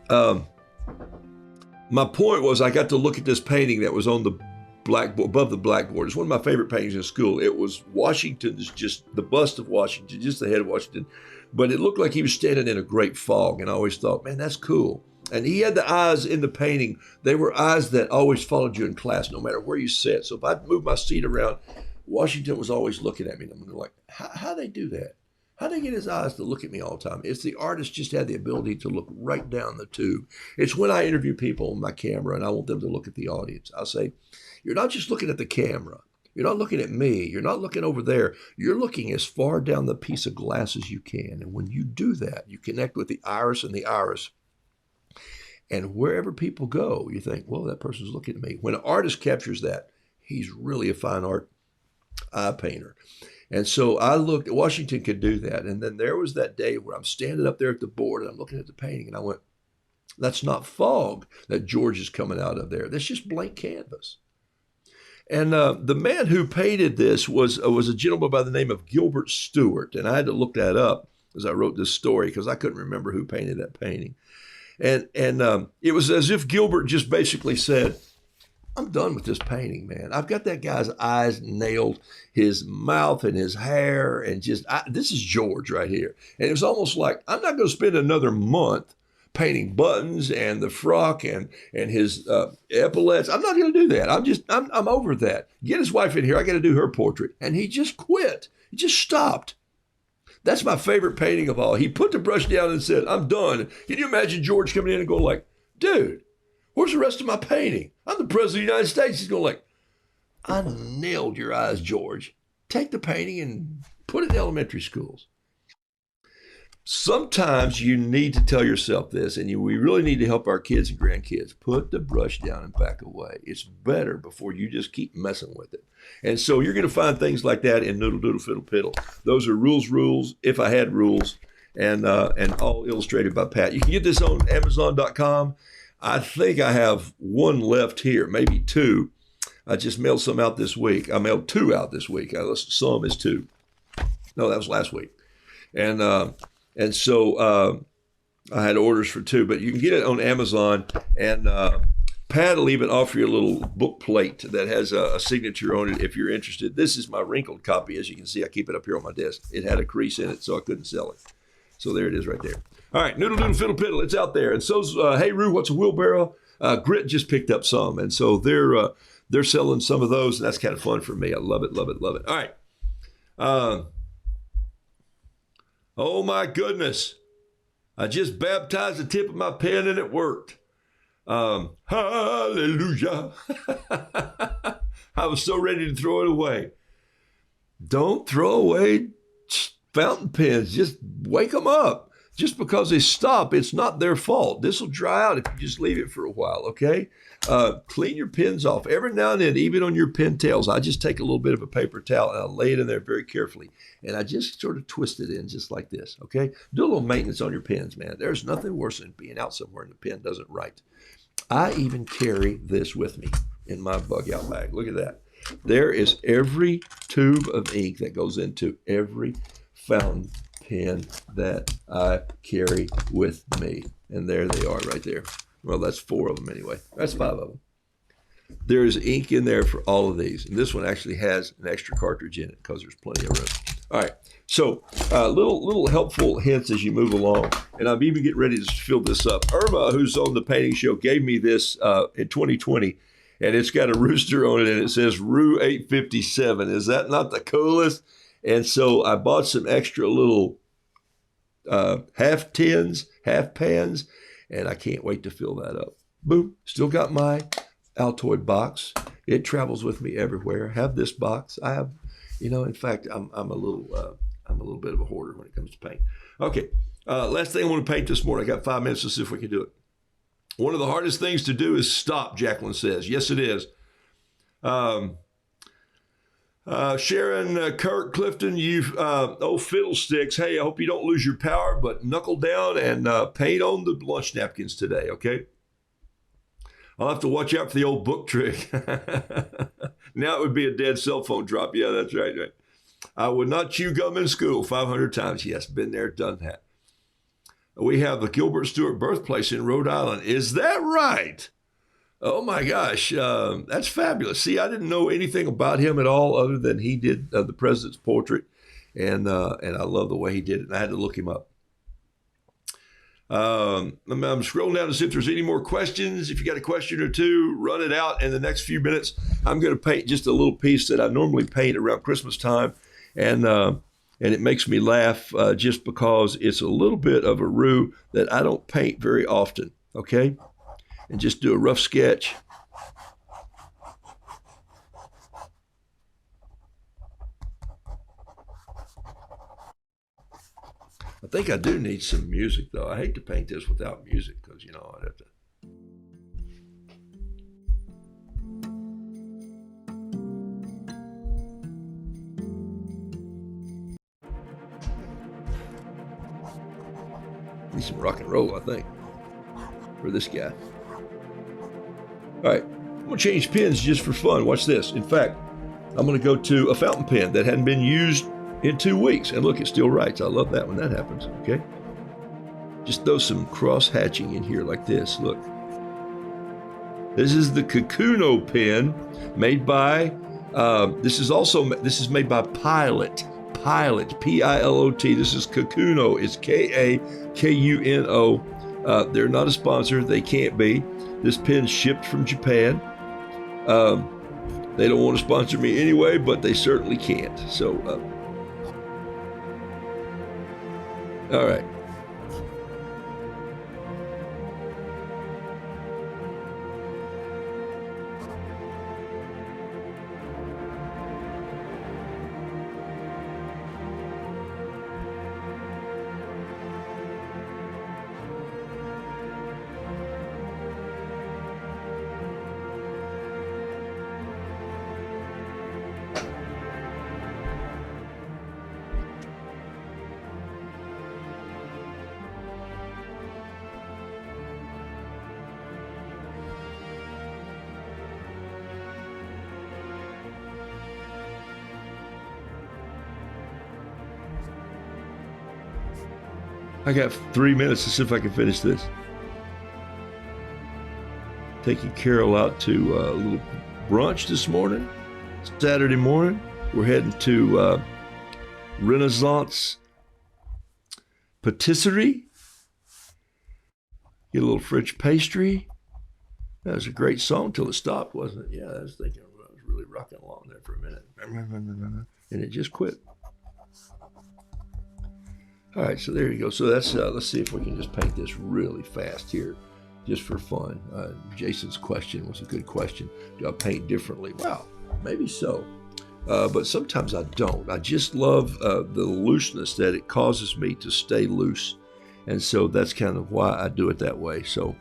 My point was I got to look at this painting that was on the blackboard, above the blackboard. It's one of my favorite paintings in school. It was Washington's, just the bust of Washington, just the head of Washington. But it looked like he was standing in a great fog. And I always thought, man, that's cool. And he had the eyes in the painting. They were eyes that always followed you in class, no matter where you sat. So if I moved my seat around, Washington was always looking at me. And I'm like, how they do that? How do they get his eyes to look at me all the time? It's the artist just had the ability to look right down the tube. It's when I interview people on my camera and I want them to look at the audience. I'll say, you're not just looking at the camera. You're not looking at me. You're not looking over there. You're looking as far down the piece of glass as you can. And when you do that, you connect with the iris and the iris. And wherever people go, you think, well, that person's looking at me. When an artist captures that, he's really a fine art eye painter. And so I looked, Washington could do that. And then there was that day where I'm standing up there at the board and I'm looking at the painting and I went, that's not fog that George is coming out of there. That's just blank canvas. And the man who painted this was a gentleman by the name of Gilbert Stuart. And I had to look that up as I wrote this story because I couldn't remember who painted that painting. And it was as if Gilbert just basically said, I'm done with this painting, man. I've got that guy's eyes nailed, his mouth and his hair, and this is George right here. And it was almost like, I'm not going to spend another month painting buttons and the frock and his epaulets. I'm not going to do that. I'm over that. Get his wife in here. I got to do her portrait. And he just quit. He just stopped. That's my favorite painting of all. He put the brush down and said, I'm done. Can you imagine George coming in and going like, dude, where's the rest of my painting? I'm the president of the United States. He's going like, I nailed your eyes, George. Take the painting and put it in elementary schools. Sometimes you need to tell yourself this, and we really need to help our kids and grandkids. Put the brush down and back away. It's better before you just keep messing with it. And so you're going to find things like that in Noodle Doodle Fiddle Piddle. Those are rules, if I had rules, and all illustrated by Pat. You can get this on Amazon.com. I think I have one left here, maybe two. I just mailed some out this week. I mailed two out this week. Some is two. No, that was last week. And so I had orders for two, but you can get it on Amazon. And Pat will even offer you a little book plate that has a signature on it if you're interested. This is my wrinkled copy. As you can see, I keep it up here on my desk. It had a crease in it, so I couldn't sell it. So there it is right there. All right, Noodle Doodle Fiddle Piddle, it's out there. And so's Hey Roo, What's a Wheelbarrow? Grit just picked up some. And so they're selling some of those, and that's kind of fun for me. I love it, love it, love it. All right. Oh my goodness. I just baptized the tip of my pen and it worked. Hallelujah. I was so ready to throw it away. Don't throw away fountain pens. Just wake them up. Just because they stop, it's not their fault. This will dry out if you just leave it for a while, okay? Clean your pens off. Every now and then, even on your pen tails, I just take a little bit of a paper towel and I lay it in there very carefully. And I just sort of twist it in just like this, okay? Do a little maintenance on your pens, man. There's nothing worse than being out somewhere and the pen doesn't write. I even carry this with me in my bug out bag. Look at that. There is every tube of ink that goes into every fountain pen that I carry with me. And there they are right there. Well, that's 4 of them anyway. That's 5 of them. There is ink in there for all of these. And this one actually has an extra cartridge in it because there's plenty of room. All right. So little helpful hints as you move along. And I'm even getting ready to fill this up. Irma, who's on the painting show, gave me this in 2020. And it's got a rooster on it and it says Roo 857. Is that not the coolest? And so I bought some extra little half tins, half pans, and I can't wait to fill that up. Boom, still got my Altoid box. It travels with me everywhere. Have this box. I have, in fact, I'm a little bit of a hoarder when it comes to paint. Okay, last thing I want to paint this morning. I got 5 minutes to see if we can do it. One of the hardest things to do is stop, Jacqueline says. Yes, it is. Sharon, Kirk, Clifton, fiddlesticks. Hey, I hope you don't lose your power, but knuckle down and paint on the lunch napkins today, okay? I'll have to watch out for the old book trick. Now it would be a dead cell phone drop. Yeah, that's right. I would not chew gum in school 500 times. Yes, been there, done that. We have the Gilbert Stuart birthplace in Rhode Island. Is that right? Oh my gosh, that's fabulous. See, I didn't know anything about him at all other than he did the president's portrait, and I love the way he did it. And I had to look him up. I'm scrolling down to see if there's any more questions. If you got a question or two, run it out. In the next few minutes, I'm going to paint just a little piece that I normally paint around Christmas time, and it makes me laugh just because it's a little bit of a Roo that I don't paint very often. Okay. And just do a rough sketch. I think I do need some music, though. I hate to paint this without music because, you know, I'd have to. Need some rock and roll, I think, for this guy. All right, I'm going to change pens just for fun. Watch this. In fact, I'm going to go to a fountain pen that hadn't been used in 2 weeks. And look, it still writes. I love that when that happens, okay? Just throw some cross-hatching in here like this. Look. This is the Kakuno pen made by, this is made by Pilot, P-I-L-O-T. This is Kakuno. It's K-A-K-U-N-O. They're not a sponsor. They can't be. This pen's shipped from Japan. They don't want to sponsor me anyway, but they certainly can't. So, all right. I got 3 minutes to see if I can finish this. Taking Carol out to a little brunch this morning, Saturday morning. We're heading to Renaissance Patisserie. Get a little French pastry. That was a great song till it stopped, wasn't it? Yeah, I was thinking I was really rocking along there for a minute. And it just quit. All right, so there you go. So that's let's see if we can just paint this really fast here, just for fun. Jason's question was a good question. Do I paint differently? Well, maybe so, but sometimes I don't. I just love the looseness that it causes me to stay loose, and so that's kind of why I do it that way. So.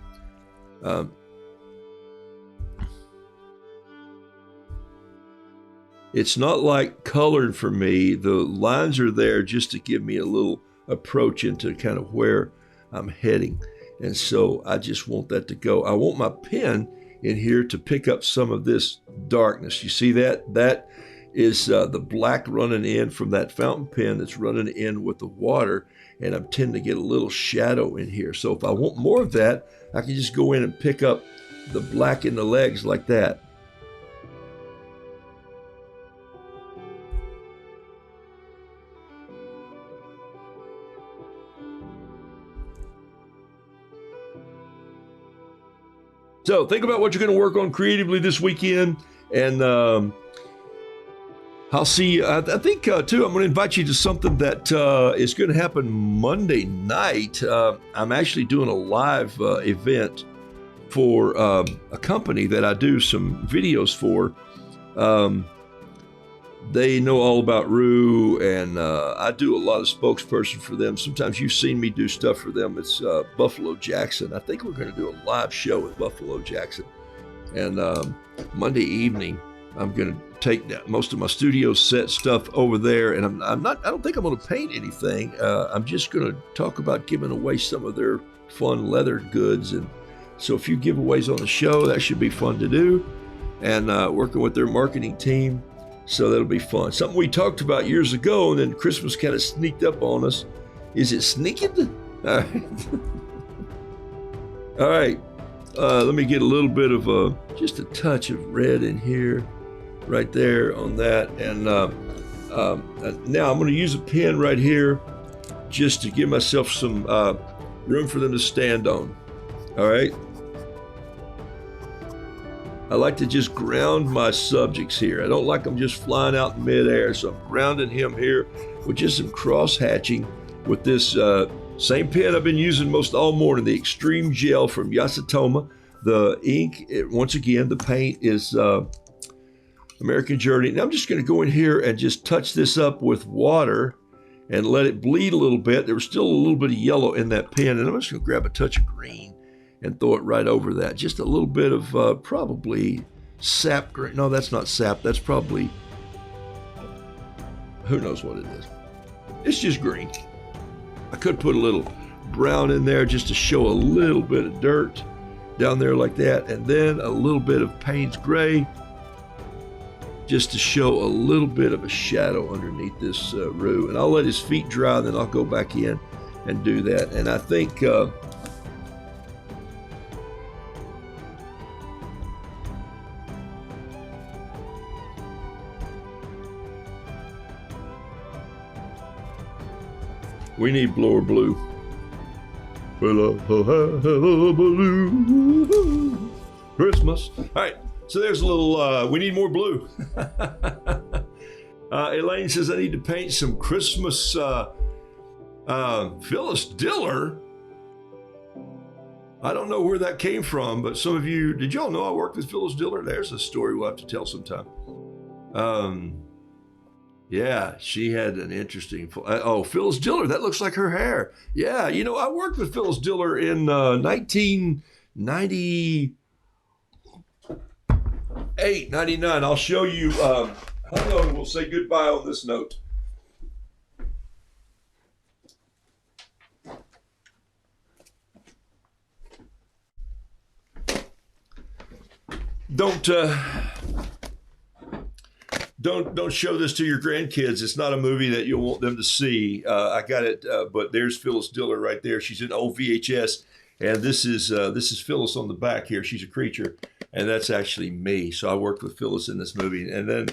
It's not like colored for me. The lines are there just to give me a little approach into kind of where I'm heading. And so I just want that to go. I want my pen in here to pick up some of this darkness. You see that? That is the black running in from that fountain pen that's running in with the water. And I'm tending to get a little shadow in here. So if I want more of that, I can just go in and pick up the black in the legs like that. So think about what you're going to work on creatively this weekend, and I'll see you. I think, too, I'm going to invite you to something that is going to happen Monday night. I'm actually doing a live event for a company that I do some videos for. They know all about Roo, and I do a lot of spokesperson for them. Sometimes you've seen me do stuff for them. It's Buffalo Jackson. I think we're going to do a live show with Buffalo Jackson. And Monday evening, I'm going to take most of my studio set stuff over there. And I don't think I'm going to paint anything. I'm just going to talk about giving away some of their fun leather goods. And so a few giveaways on the show, that should be fun to do. And working with their marketing team. So that'll be fun. Something we talked about years ago, and then Christmas kind of sneaked up on us. Is it sneaking? All right. All right. Let me get a little bit of just a touch of red in here, right there on that. And now I'm going to use a pen right here just to give myself some room for them to stand on. All right. I like to just ground my subjects here. I don't like them just flying out in midair. So I'm grounding him here with just some cross hatching with this same pen I've been using most all morning, the Extreme Gel from Yasutoma. The ink, once again, the paint is American Journey. Now I'm just going to go in here and just touch this up with water and let it bleed a little bit. There was still a little bit of yellow in that pen, and I'm just going to grab a touch of green and throw it right over that. Just a little bit of probably sap green. No, that's not sap. That's probably, who knows what it is. It's just green. I could put a little brown in there just to show a little bit of dirt down there like that. And then a little bit of Payne's Gray just to show a little bit of a shadow underneath this Roo. And I'll let his feet dry, and then I'll go back in and do that. And I think we need blower blue. Well, blue Christmas. All right, so there's a little, we need more blue. Elaine says, I need to paint some Christmas Phyllis Diller. I don't know where that came from, but some of you, did y'all know I worked with Phyllis Diller? There's a story we'll have to tell sometime. Yeah, she had an interesting, Phyllis Diller, that looks like her hair. Yeah, you know, I worked with Phyllis Diller in 1998, 99. I'll show you, hang on, we'll say goodbye on this note. Don't show this to your grandkids. It's not a movie that you'll want them to see. I got it, but there's Phyllis Diller right there. She's an old VHS, and this is Phyllis on the back here. She's a creature, and that's actually me. So I worked with Phyllis in this movie, and then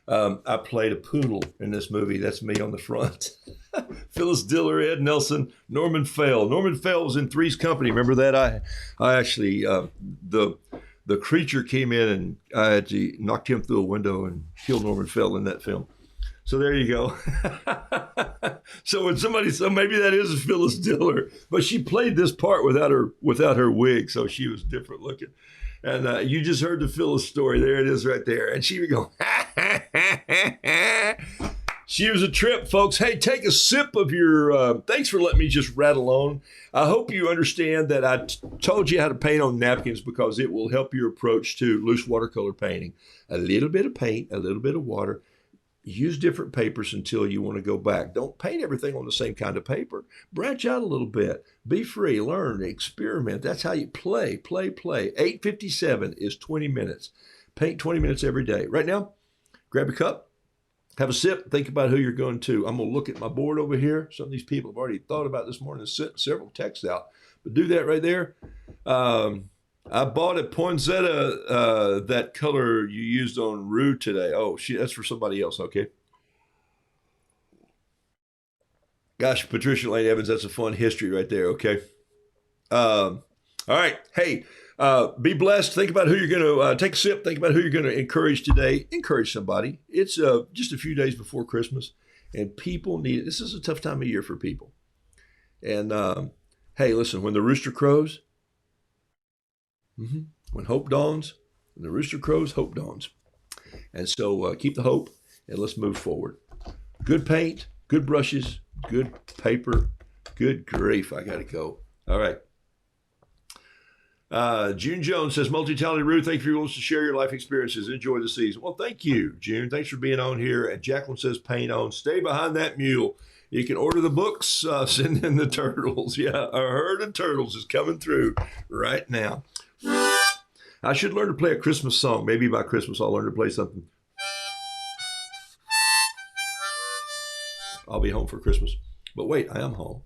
I played a poodle in this movie. That's me on the front. Phyllis Diller, Ed Nelson, Norman Fell. Norman Fell was in Three's Company. Remember that? I actually the creature came in, and I had to knock him through a window and kill Norman Fell in that film. So there you go. So when somebody said, maybe that is a Phyllis Diller, but she played this part without her wig, so she was different looking. And you just heard the Phyllis story. There it is right there. And she would go, She was a trip, folks. Hey, take a sip of your, thanks for letting me just rattle on. I hope you understand that I told you how to paint on napkins because it will help your approach to loose watercolor painting. A little bit of paint, a little bit of water. Use different papers until you want to go back. Don't paint everything on the same kind of paper. Branch out a little bit. Be free, learn, experiment. That's how you play. 8:57 is 20 minutes. Paint 20 minutes every day. Right now, grab a cup. Have a sip, think about who you're going to. I'm going to look at my board over here. Some of these people have already thought about this morning and sent several texts out. But do that right there. I bought a poinsettia, that color you used on Roo today. Oh, that's for somebody else, okay? Gosh, Patricia Lane Evans, that's a fun history right there, okay? All right, hey. Be blessed. Think about who you're going to take a sip. Think about who you're going to encourage today. Encourage somebody. It's just a few days before Christmas, and people need it. This is a tough time of year for people. And hey, listen, when the rooster crows, when hope dawns, when the rooster crows, hope dawns. And so keep the hope, and let's move forward. Good paint, good brushes, good paper. Good grief, I got to go. All right. June Jones says, multi-talented Ruth, thank you for your willingness to share your life experiences. Enjoy the season. Well, thank you, June. Thanks for being on here. And Jacqueline says, paint on. Stay behind that mule. You can order the books, send in the turtles. Yeah, a herd of turtles is coming through right now. I should learn to play a Christmas song. Maybe by Christmas I'll learn to play something. I'll be home for Christmas. But wait, I am home.